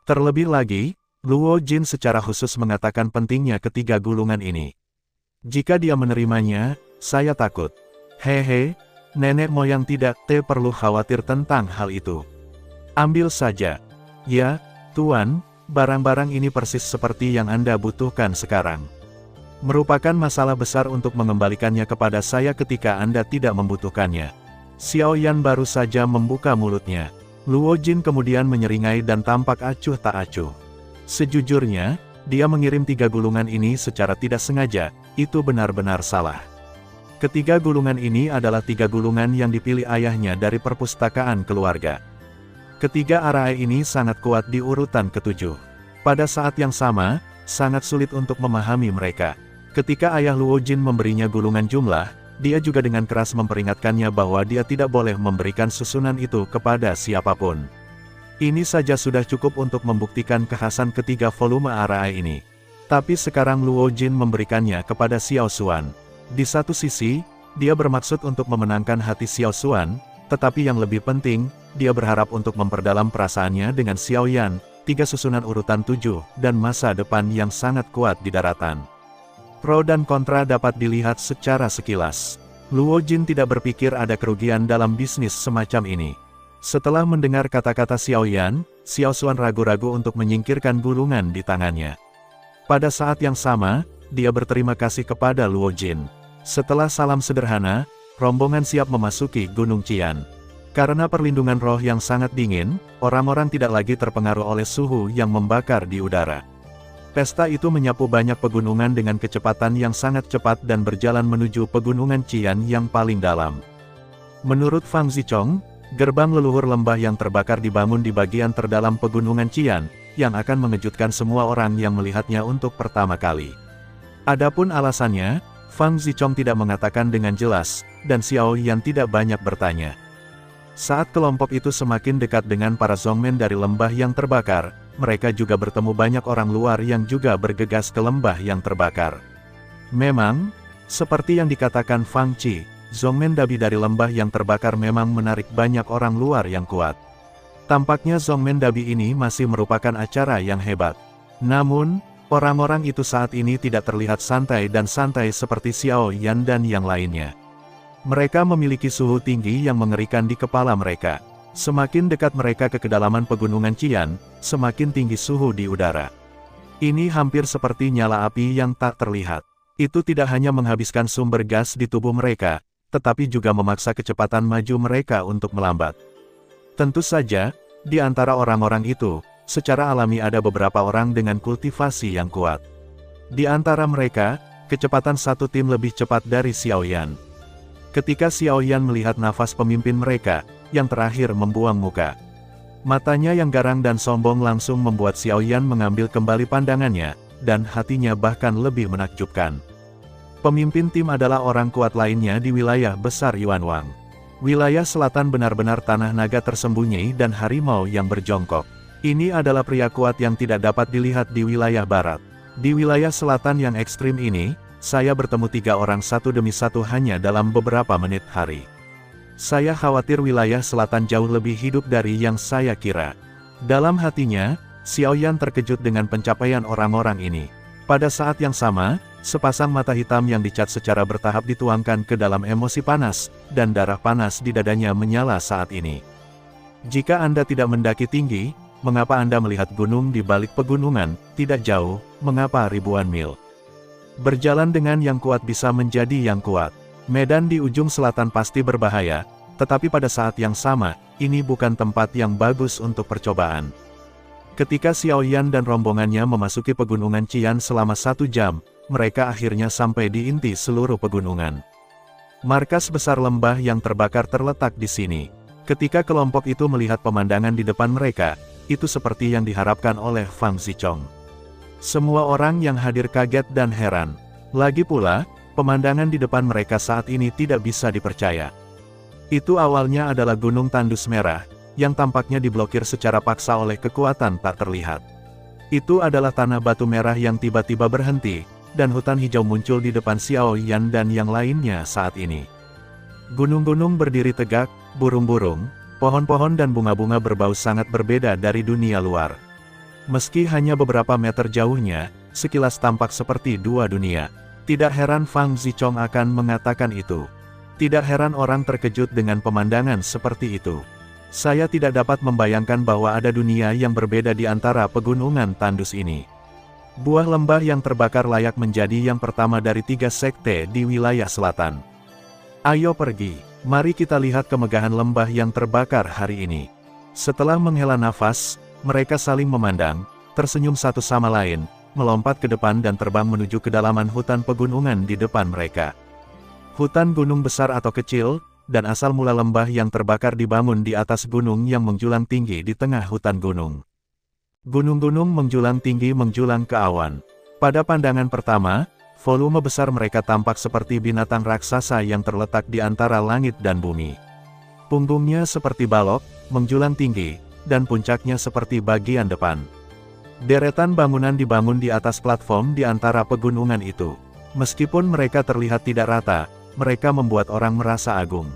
Terlebih lagi, Luo Jin secara khusus mengatakan pentingnya ketiga gulungan ini. Jika dia menerimanya, saya takut. Hehe, nenek moyang tidak perlu khawatir tentang hal itu. Ambil saja. Ya, Tuan, barang-barang ini persis seperti yang Anda butuhkan sekarang. Merupakan masalah besar untuk mengembalikannya kepada saya ketika Anda tidak membutuhkannya. Xiao Yan baru saja membuka mulutnya. Luo Jin kemudian menyeringai dan tampak acuh tak acuh. Sejujurnya, dia mengirim 3 gulungan ini secara tidak sengaja, itu benar-benar salah. Ketiga gulungan ini adalah 3 gulungan yang dipilih ayahnya dari perpustakaan keluarga. Ketiga arai ini sangat kuat di urutan ke-7. Pada saat yang sama, sangat sulit untuk memahami mereka. Ketika ayah Luo Jin memberinya gulungan jumlah, dia juga dengan keras memperingatkannya bahwa dia tidak boleh memberikan susunan itu kepada siapapun. Ini saja sudah cukup untuk membuktikan kekhasan ketiga volume arai ini. Tapi sekarang Luo Jin memberikannya kepada Xiao Xuan. Di satu sisi, dia bermaksud untuk memenangkan hati Xiao Xuan, tetapi yang lebih penting, dia berharap untuk memperdalam perasaannya dengan Xiao Yan, 3 susunan urutan 7, dan masa depan yang sangat kuat di daratan. Pro dan kontra dapat dilihat secara sekilas. Luo Jin tidak berpikir ada kerugian dalam bisnis semacam ini. Setelah mendengar kata-kata Xiao Yan, Xiao Xuan ragu-ragu untuk menyingkirkan gulungan di tangannya. Pada saat yang sama, dia berterima kasih kepada Luo Jin. Setelah salam sederhana, rombongan siap memasuki Gunung Qian. Karena perlindungan roh yang sangat dingin, orang-orang tidak lagi terpengaruh oleh suhu yang membakar di udara. Pesta itu menyapu banyak pegunungan dengan kecepatan yang sangat cepat dan berjalan menuju pegunungan Qian yang paling dalam. Menurut Fang Zichong, gerbang leluhur lembah yang terbakar dibangun di bagian terdalam pegunungan Qian, yang akan mengejutkan semua orang yang melihatnya untuk pertama kali. Adapun alasannya, Fang Zichong tidak mengatakan dengan jelas, dan Xiao Yan tidak banyak bertanya. Saat kelompok itu semakin dekat dengan para Zongmen dari lembah yang terbakar, mereka juga bertemu banyak orang luar yang juga bergegas ke lembah yang terbakar. Memang, seperti yang dikatakan Fang Qi, Zongmen Dabi dari lembah yang terbakar memang menarik banyak orang luar yang kuat. Tampaknya Zongmen Dabi ini masih merupakan acara yang hebat. Namun, orang-orang itu saat ini tidak terlihat santai dan santai seperti Xiao Yan dan yang lainnya. Mereka memiliki suhu tinggi yang mengerikan di kepala mereka. Semakin dekat mereka ke kedalaman pegunungan Qian, semakin tinggi suhu di udara. Ini hampir seperti nyala api yang tak terlihat. Itu tidak hanya menghabiskan sumber gas di tubuh mereka, tetapi juga memaksa kecepatan maju mereka untuk melambat. Tentu saja, di antara orang-orang itu, secara alami ada beberapa orang dengan kultivasi yang kuat. Di antara mereka, kecepatan satu tim lebih cepat dari Xiao Yan. Ketika Xiao Yan melihat nafas pemimpin mereka, yang terakhir membuang muka. Matanya yang garang dan sombong langsung membuat Xiao Yan mengambil kembali pandangannya, dan hatinya bahkan lebih menakjubkan. Pemimpin tim adalah orang kuat lainnya di wilayah besar Yuanwang. Wilayah selatan benar-benar tanah naga tersembunyi dan harimau yang berjongkok. Ini adalah pria kuat yang tidak dapat dilihat di wilayah barat. Di wilayah selatan yang ekstrim ini, saya bertemu 3 orang satu demi satu hanya dalam beberapa menit hari. Saya khawatir wilayah selatan jauh lebih hidup dari yang saya kira. Dalam hatinya, Xiao Yan terkejut dengan pencapaian orang-orang ini. Pada saat yang sama, sepasang mata hitam yang dicat secara bertahap dituangkan ke dalam emosi panas, dan darah panas di dadanya menyala saat ini. Jika Anda tidak mendaki tinggi, mengapa Anda melihat gunung di balik pegunungan, tidak jauh, mengapa ribuan mil? Berjalan dengan yang kuat bisa menjadi yang kuat. Medan di ujung selatan pasti berbahaya, tetapi pada saat yang sama, ini bukan tempat yang bagus untuk percobaan. Ketika Xiao Yan dan rombongannya memasuki pegunungan Qian selama 1 jam, mereka akhirnya sampai di inti seluruh pegunungan. Markas besar lembah yang terbakar terletak di sini. Ketika kelompok itu melihat pemandangan di depan mereka, itu seperti yang diharapkan oleh Fang Zichong. Semua orang yang hadir kaget dan heran. Lagi pula, pemandangan di depan mereka saat ini tidak bisa dipercaya. Itu awalnya adalah gunung tandus merah, yang tampaknya diblokir secara paksa oleh kekuatan tak terlihat. Itu adalah tanah batu merah yang tiba-tiba berhenti, dan hutan hijau muncul di depan Xiao Yan dan yang lainnya saat ini. Gunung-gunung berdiri tegak, burung-burung, pohon-pohon dan bunga-bunga berbau sangat berbeda dari dunia luar. Meski hanya beberapa meter jauhnya, sekilas tampak seperti 2 dunia. Tidak heran Fang Zichong akan mengatakan itu. Tidak heran orang terkejut dengan pemandangan seperti itu. Saya tidak dapat membayangkan bahwa ada dunia yang berbeda di antara pegunungan tandus ini. Buah lembah yang terbakar layak menjadi yang pertama dari 3 sekte di wilayah selatan. Ayo pergi, mari kita lihat kemegahan lembah yang terbakar hari ini. Setelah menghela nafas, mereka saling memandang, tersenyum satu sama lain, melompat ke depan dan terbang menuju kedalaman hutan pegunungan di depan mereka. Hutan gunung besar atau kecil, dan asal mula lembah yang terbakar dibangun di atas gunung yang menjulang tinggi di tengah hutan gunung. Gunung-gunung menjulang tinggi menjulang ke awan. Pada pandangan pertama, volume besar mereka tampak seperti binatang raksasa yang terletak di antara langit dan bumi. Punggungnya seperti balok, menjulang tinggi, dan puncaknya seperti bagian depan. Deretan bangunan dibangun di atas platform di antara pegunungan itu. Meskipun mereka terlihat tidak rata, mereka membuat orang merasa agung.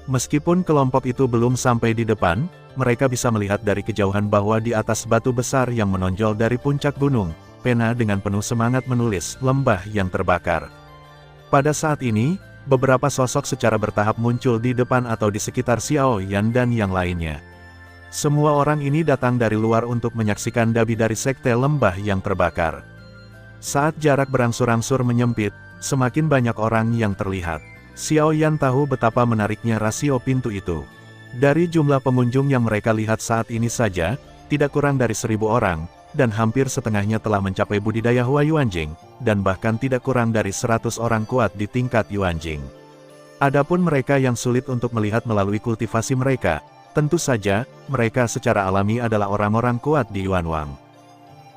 Meskipun kelompok itu belum sampai di depan, mereka bisa melihat dari kejauhan bahwa di atas batu besar yang menonjol dari puncak gunung, pena dengan penuh semangat menulis lembah yang terbakar. Pada saat ini, beberapa sosok secara bertahap muncul di depan atau di sekitar Xiao Yan dan yang lainnya. Semua orang ini datang dari luar untuk menyaksikan dabi dari sekte lembah yang terbakar. Saat jarak berangsur-angsur menyempit, semakin banyak orang yang terlihat. Xiao Yan tahu betapa menariknya rasio pintu itu. Dari jumlah pengunjung yang mereka lihat saat ini saja, tidak kurang dari 1.000 orang, dan hampir setengahnya telah mencapai budidaya Hua Yuanjing, dan bahkan tidak kurang dari 100 orang kuat di tingkat Yuanjing. Adapun mereka yang sulit untuk melihat melalui kultivasi mereka, tentu saja, mereka secara alami adalah orang-orang kuat di Yuanwang.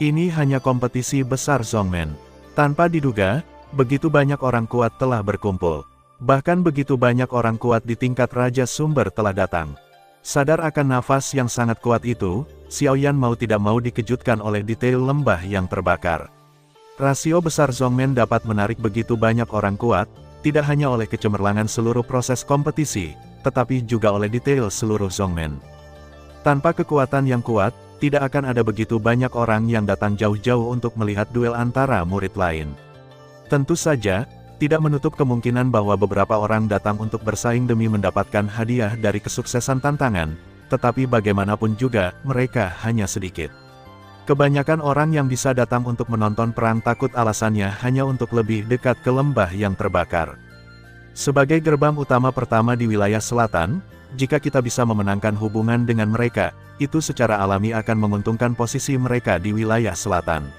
Ini hanya kompetisi besar Zhongmen. Tanpa diduga, begitu banyak orang kuat telah berkumpul. Bahkan begitu banyak orang kuat di tingkat Raja Sumber telah datang. Sadar akan nafas yang sangat kuat itu, Xiao Yan mau tidak mau dikejutkan oleh detail lembah yang terbakar. Rasio besar Zhongmen dapat menarik begitu banyak orang kuat, tidak hanya oleh kecemerlangan seluruh proses kompetisi, tetapi juga oleh detail seluruh Zhongmen. Tanpa kekuatan yang kuat, tidak akan ada begitu banyak orang yang datang jauh-jauh untuk melihat duel antara murid lain. Tentu saja, tidak menutup kemungkinan bahwa beberapa orang datang untuk bersaing demi mendapatkan hadiah dari kesuksesan tantangan, tetapi bagaimanapun juga, mereka hanya sedikit. Kebanyakan orang yang bisa datang untuk menonton perang takut alasannya hanya untuk lebih dekat ke lembah yang terbakar. Sebagai gerbang utama pertama di wilayah selatan, jika kita bisa memenangkan hubungan dengan mereka, itu secara alami akan menguntungkan posisi mereka di wilayah selatan.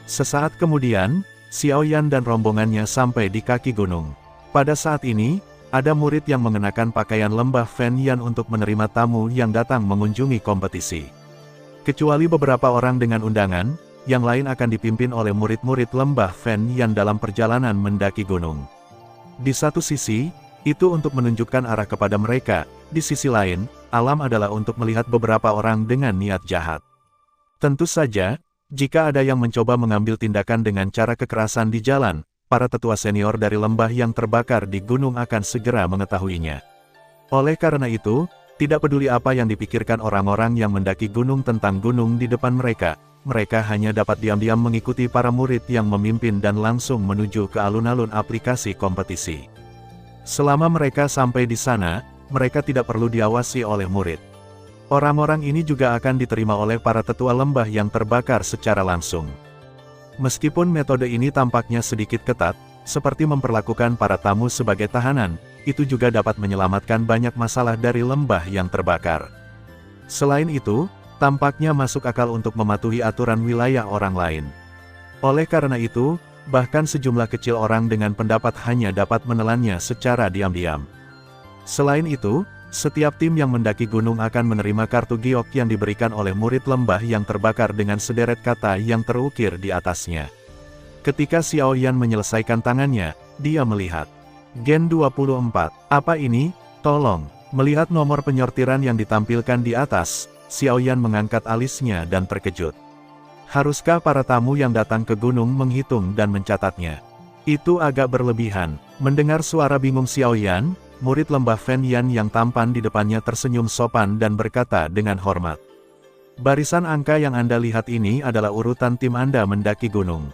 Sesaat kemudian, Xiao Yan dan rombongannya sampai di kaki gunung. Pada saat ini, ada murid yang mengenakan pakaian lembah Fen Yan untuk menerima tamu yang datang mengunjungi kompetisi. Kecuali beberapa orang dengan undangan, yang lain akan dipimpin oleh murid-murid lembah Fen Yan dalam perjalanan mendaki gunung. Di satu sisi, itu untuk menunjukkan arah kepada mereka, di sisi lain, alam adalah untuk melihat beberapa orang dengan niat jahat. Tentu saja, jika ada yang mencoba mengambil tindakan dengan cara kekerasan di jalan, para tetua senior dari lembah yang terbakar di gunung akan segera mengetahuinya. Oleh karena itu, tidak peduli apa yang dipikirkan orang-orang yang mendaki gunung tentang gunung di depan mereka, mereka hanya dapat diam-diam mengikuti para murid yang memimpin dan langsung menuju ke alun-alun aplikasi kompetisi. Selama mereka sampai di sana, mereka tidak perlu diawasi oleh murid. Orang-orang ini juga akan diterima oleh para tetua lembah yang terbakar secara langsung. Meskipun metode ini tampaknya sedikit ketat, seperti memperlakukan para tamu sebagai tahanan, itu juga dapat menyelamatkan banyak masalah dari lembah yang terbakar. Selain itu, tampaknya masuk akal untuk mematuhi aturan wilayah orang lain. Oleh karena itu, bahkan sejumlah kecil orang dengan pendapat hanya dapat menelannya secara diam-diam. Selain itu, setiap tim yang mendaki gunung akan menerima kartu giok yang diberikan oleh murid lembah yang terbakar dengan sederet kata yang terukir di atasnya. Ketika Xiao Yan menyelesaikan tangannya, dia melihat. Gen 24. Apa ini? Tolong. Melihat nomor penyortiran yang ditampilkan di atas, Xiao Yan mengangkat alisnya dan terkejut. Haruskah para tamu yang datang ke gunung menghitung dan mencatatnya? Itu agak berlebihan. Mendengar suara bingung Xiao Yan, murid lembah Fen Yan yang tampan di depannya tersenyum sopan dan berkata dengan hormat. Barisan angka yang Anda lihat ini adalah urutan tim Anda mendaki gunung.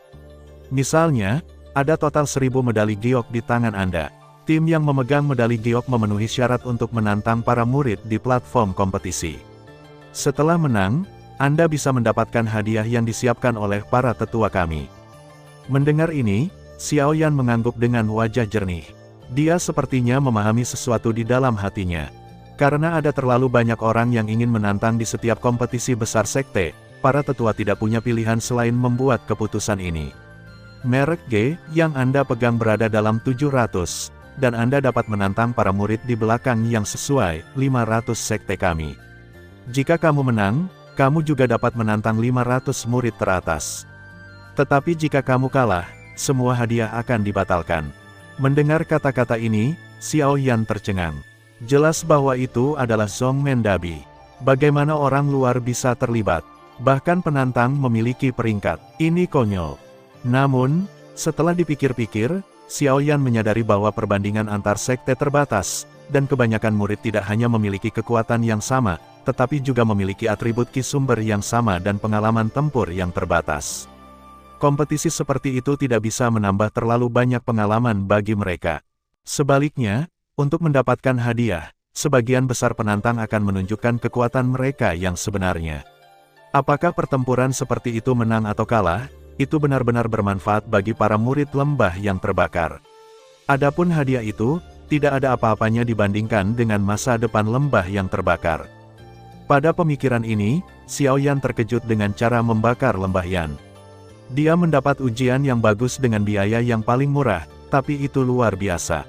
Misalnya, ada total 1.000 medali giok di tangan Anda. Tim yang memegang medali giok memenuhi syarat untuk menantang para murid di platform kompetisi. Setelah menang, Anda bisa mendapatkan hadiah yang disiapkan oleh para tetua kami. Mendengar ini, Xiao Yan mengangguk dengan wajah jernih. Dia sepertinya memahami sesuatu di dalam hatinya. Karena ada terlalu banyak orang yang ingin menantang di setiap kompetisi besar sekte, para tetua tidak punya pilihan selain membuat keputusan ini. Merek G yang Anda pegang berada dalam 700, dan Anda dapat menantang para murid di belakang yang sesuai 500 sekte kami. Jika kamu menang, kamu juga dapat menantang 500 murid teratas. Tetapi jika kamu kalah, semua hadiah akan dibatalkan. Mendengar kata-kata ini, Xiao Yan tercengang. Jelas bahwa itu adalah Zhongmen Dabi. Bagaimana orang luar bisa terlibat? Bahkan penantang memiliki peringkat. Ini konyol. Namun, setelah dipikir-pikir, Xiao Yan menyadari bahwa perbandingan antar sekte terbatas, dan kebanyakan murid tidak hanya memiliki kekuatan yang sama, tetapi juga memiliki atribut ki sumber yang sama dan pengalaman tempur yang terbatas. Kompetisi seperti itu tidak bisa menambah terlalu banyak pengalaman bagi mereka. Sebaliknya, untuk mendapatkan hadiah, sebagian besar penantang akan menunjukkan kekuatan mereka yang sebenarnya. Apakah pertempuran seperti itu menang atau kalah, itu benar-benar bermanfaat bagi para murid lembah yang terbakar. Adapun hadiah itu, tidak ada apa-apanya dibandingkan dengan masa depan lembah yang terbakar. Pada pemikiran ini, Xiao Yan terkejut dengan cara membakar lembah Yan. Dia mendapat ujian yang bagus dengan biaya yang paling murah, tapi itu luar biasa.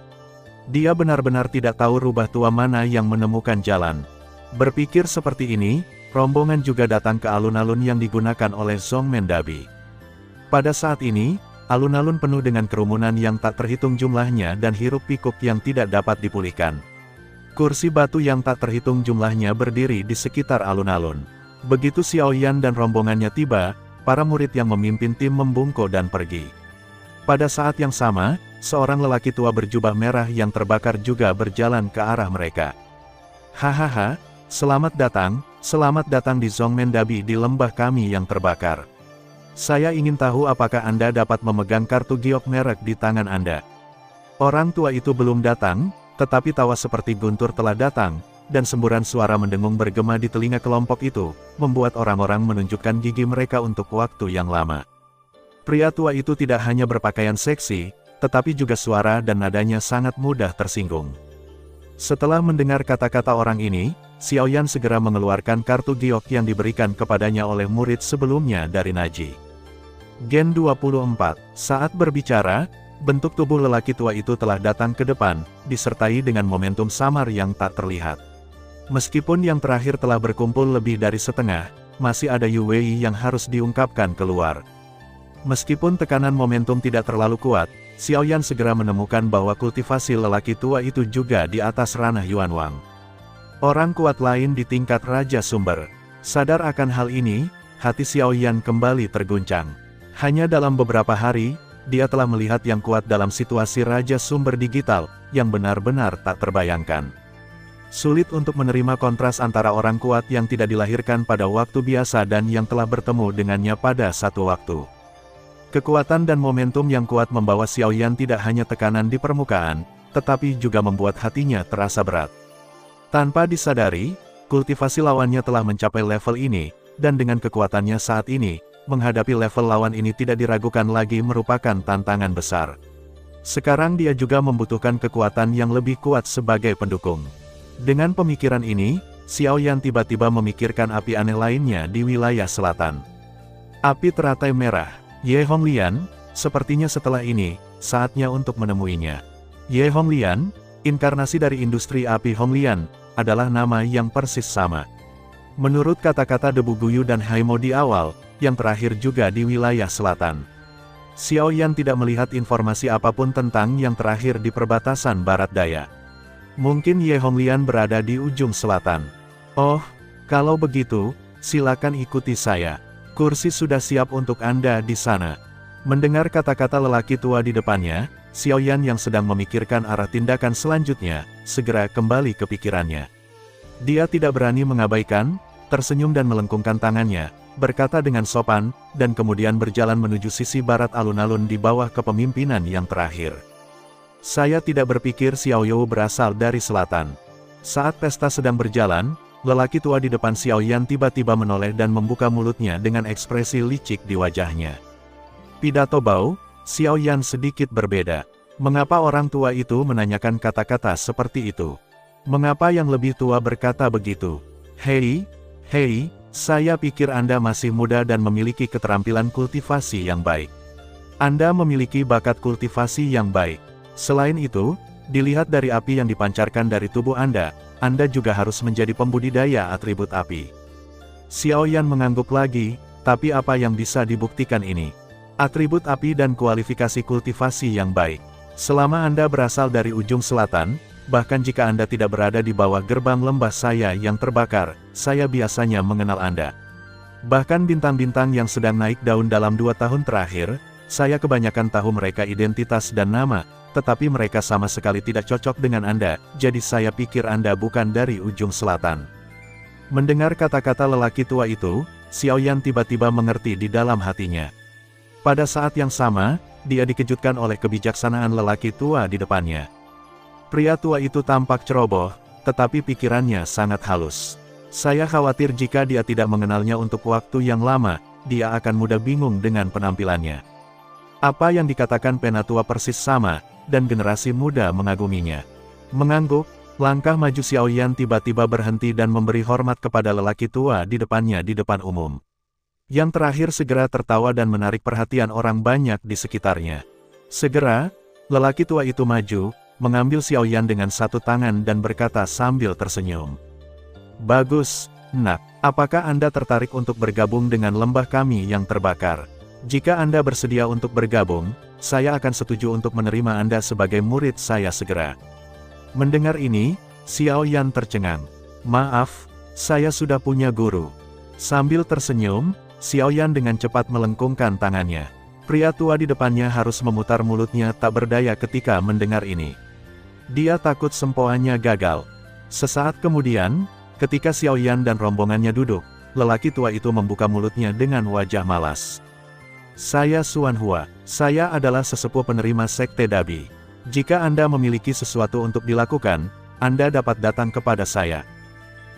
Dia benar-benar tidak tahu rubah tua mana yang menemukan jalan. Berpikir seperti ini, rombongan juga datang ke alun-alun yang digunakan oleh Zhongmen Dabi. Pada saat ini, alun-alun penuh dengan kerumunan yang tak terhitung jumlahnya dan hiruk-pikuk yang tidak dapat dipulihkan. Kursi batu yang tak terhitung jumlahnya berdiri di sekitar alun-alun. Begitu Xiao Yan dan rombongannya tiba, para murid yang memimpin tim membungkuk dan pergi. Pada saat yang sama, seorang lelaki tua berjubah merah yang terbakar juga berjalan ke arah mereka. Hahaha, selamat datang di Zhongmen Dabi di lembah kami yang terbakar. Saya ingin tahu apakah Anda dapat memegang kartu giok merek di tangan Anda. Orang tua itu belum datang, tetapi tawa seperti guntur telah datang, dan semburan suara mendengung bergema di telinga kelompok itu, membuat orang-orang menunjukkan gigi mereka untuk waktu yang lama. Pria tua itu tidak hanya berpakaian seksi, tetapi juga suara dan nadanya sangat mudah tersinggung. Setelah mendengar kata-kata orang ini, Xiao Yan segera mengeluarkan kartu giok yang diberikan kepadanya oleh murid sebelumnya dari Naji. Gen 24, saat berbicara, bentuk tubuh lelaki tua itu telah datang ke depan, disertai dengan momentum samar yang tak terlihat. Meskipun yang terakhir telah berkumpul lebih dari setengah, masih ada Yu Wei yang harus diungkapkan keluar. Meskipun tekanan momentum tidak terlalu kuat, Xiao Yan segera menemukan bahwa kultivasi lelaki tua itu juga di atas ranah Yuan Wang. Orang kuat lain di tingkat Raja Sumber. Sadar akan hal ini, hati Xiao Yan kembali terguncang. Hanya dalam beberapa hari, dia telah melihat yang kuat dalam situasi Raja Sumber Digital, yang benar-benar tak terbayangkan. Sulit untuk menerima kontras antara orang kuat yang tidak dilahirkan pada waktu biasa dan yang telah bertemu dengannya pada satu waktu. Kekuatan dan momentum yang kuat membawa Xiao Yan tidak hanya tekanan di permukaan, tetapi juga membuat hatinya terasa berat. Tanpa disadari, kultivasi lawannya telah mencapai level ini, dan dengan kekuatannya saat ini, menghadapi level lawan ini tidak diragukan lagi merupakan tantangan besar. Sekarang dia juga membutuhkan kekuatan yang lebih kuat sebagai pendukung. Dengan pemikiran ini, Xiao Yan tiba-tiba memikirkan api aneh lainnya di wilayah selatan. Api teratai merah. Ye Honglian, sepertinya setelah ini, saatnya untuk menemuinya. Ye Honglian, inkarnasi dari industri api Honglian, adalah nama yang persis sama. Menurut kata-kata Debu Guyu dan Haimo di awal, yang terakhir juga di wilayah selatan. Xiao Yan tidak melihat informasi apapun tentang yang terakhir di perbatasan barat daya. Mungkin Ye Honglian berada di ujung selatan. Oh, kalau begitu, silakan ikuti saya. Kursi sudah siap untuk Anda di sana. Mendengar kata-kata lelaki tua di depannya, Xiao Yan yang sedang memikirkan arah tindakan selanjutnya, segera kembali ke pikirannya. Dia tidak berani mengabaikan, tersenyum dan melengkungkan tangannya, berkata dengan sopan, dan kemudian berjalan menuju sisi barat alun-alun di bawah kepemimpinan yang terakhir. Saya tidak berpikir Xiao You berasal dari selatan. Saat pesta sedang berjalan, lelaki tua di depan Xiaoyan tiba-tiba menoleh dan membuka mulutnya dengan ekspresi licik di wajahnya. Pidato Bao, Xiaoyan sedikit berbeda. Mengapa orang tua itu menanyakan kata-kata seperti itu? Mengapa yang lebih tua berkata begitu? Hei, saya pikir Anda masih muda dan memiliki keterampilan kultivasi yang baik. Anda memiliki bakat kultivasi yang baik. Selain itu, dilihat dari api yang dipancarkan dari tubuh Anda juga harus menjadi pembudidaya atribut api. Xiaoyan mengangguk lagi, tapi apa yang bisa dibuktikan ini? Atribut api dan kualifikasi kultivasi yang baik. Selama Anda berasal dari ujung selatan, bahkan jika Anda tidak berada di bawah gerbang lembah saya yang terbakar, saya biasanya mengenal Anda. Bahkan bintang-bintang yang sedang naik daun dalam 2 tahun terakhir, saya kebanyakan tahu mereka identitas dan nama, tetapi mereka sama sekali tidak cocok dengan Anda, jadi saya pikir Anda bukan dari ujung selatan. Mendengar kata-kata lelaki tua itu, Xiaoyan tiba-tiba mengerti di dalam hatinya. Pada saat yang sama, dia dikejutkan oleh kebijaksanaan lelaki tua di depannya. Pria tua itu tampak ceroboh, tetapi pikirannya sangat halus. Saya khawatir jika dia tidak mengenalnya untuk waktu yang lama, dia akan mudah bingung dengan penampilannya. Apa yang dikatakan penatua persis sama, dan generasi muda mengaguminya. Mengangguk, langkah maju Xiaoyan tiba-tiba berhenti dan memberi hormat kepada lelaki tua di depannya di depan umum. Yang terakhir segera tertawa dan menarik perhatian orang banyak di sekitarnya. Segera, lelaki tua itu maju, mengambil Xiaoyan dengan satu tangan dan berkata sambil tersenyum. Bagus, nak, apakah Anda tertarik untuk bergabung dengan lembah kami yang terbakar? Jika Anda bersedia untuk bergabung, saya akan setuju untuk menerima Anda sebagai murid saya segera. Mendengar ini, Xiaoyan tercengang. Maaf, saya sudah punya guru. Sambil tersenyum, Xiaoyan dengan cepat melengkungkan tangannya. Pria tua di depannya harus memutar mulutnya tak berdaya ketika mendengar ini. Dia takut sempoannya gagal. Sesaat kemudian, ketika Xiaoyan dan rombongannya duduk, lelaki tua itu membuka mulutnya dengan wajah malas. Saya Xuan Hua, saya adalah sesepuh penerima Sekte Dabi. Jika Anda memiliki sesuatu untuk dilakukan, Anda dapat datang kepada saya.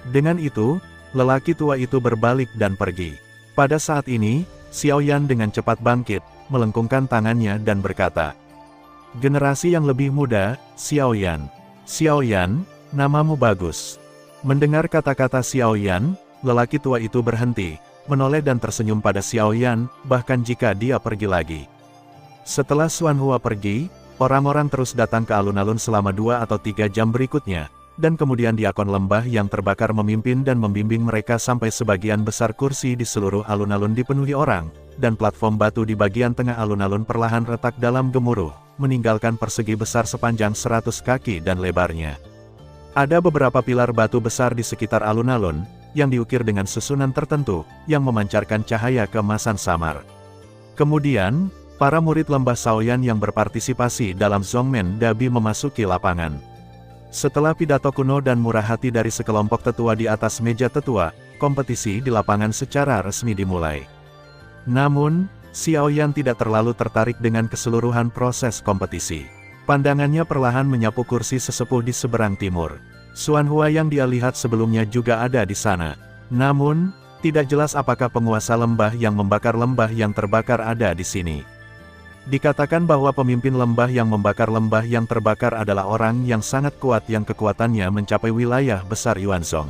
Dengan itu, lelaki tua itu berbalik dan pergi. Pada saat ini, Xiaoyan dengan cepat bangkit, melengkungkan tangannya dan berkata, generasi yang lebih muda, Xiaoyan. Xiaoyan, namamu bagus. Mendengar kata-kata Xiaoyan, lelaki tua itu berhenti, menoleh dan tersenyum pada Xiaoyan, bahkan jika dia pergi lagi. Setelah Xuan Hua pergi, orang-orang terus datang ke alun-alun selama 2 atau 3 jam berikutnya, dan kemudian diakon lembah yang terbakar memimpin dan membimbing mereka sampai sebagian besar kursi di seluruh alun-alun dipenuhi orang, dan platform batu di bagian tengah alun-alun perlahan retak dalam gemuruh, meninggalkan persegi besar sepanjang 100 kaki dan lebarnya. Ada beberapa pilar batu besar di sekitar alun-alun, yang diukir dengan susunan tertentu, yang memancarkan cahaya keemasan samar. Kemudian, para murid lembah Shaoyan yang berpartisipasi dalam Zhongmen Dabi memasuki lapangan. Setelah pidato kuno dan murah hati dari sekelompok tetua di atas meja tetua, kompetisi di lapangan secara resmi dimulai. Namun, Xiaoyan tidak terlalu tertarik dengan keseluruhan proses kompetisi. Pandangannya perlahan menyapu kursi sesepuh di seberang timur. Xuan Hua yang dia lihat sebelumnya juga ada di sana. Namun, tidak jelas apakah penguasa lembah yang membakar lembah yang terbakar ada di sini. Dikatakan bahwa pemimpin lembah yang membakar lembah yang terbakar adalah orang yang sangat kuat yang kekuatannya mencapai wilayah besar Yuanzhong.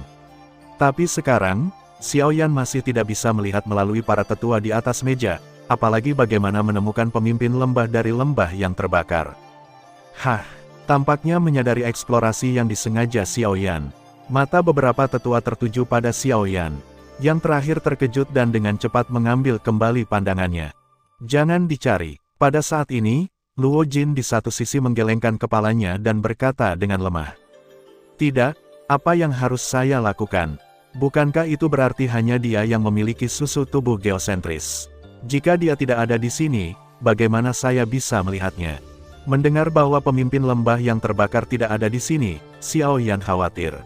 Tapi sekarang, Xiaoyan masih tidak bisa melihat melalui para tetua di atas meja, apalagi bagaimana menemukan pemimpin lembah dari lembah yang terbakar. Tampaknya menyadari eksplorasi yang disengaja Xiaoyan. Mata beberapa tetua tertuju pada Xiaoyan. Yang terakhir terkejut dan dengan cepat mengambil kembali pandangannya. Jangan dicari. Pada saat ini, Luo Jin di satu sisi menggelengkan kepalanya dan berkata dengan lemah. Tidak, apa yang harus saya lakukan? Bukankah itu berarti hanya dia yang memiliki susu tubuh geosentris? Jika dia tidak ada di sini, bagaimana saya bisa melihatnya? Mendengar bahwa pemimpin lembah yang terbakar tidak ada di sini, Xiaoyan khawatir.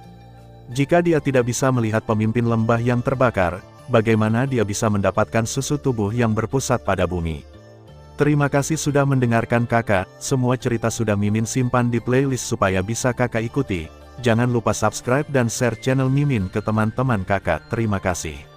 Jika dia tidak bisa melihat pemimpin lembah yang terbakar, bagaimana dia bisa mendapatkan susu tubuh yang berpusat pada bumi? Terima kasih sudah mendengarkan kakak, semua cerita sudah Mimin simpan di playlist supaya bisa kakak ikuti. Jangan lupa subscribe dan share channel Mimin ke teman-teman kakak. Terima kasih.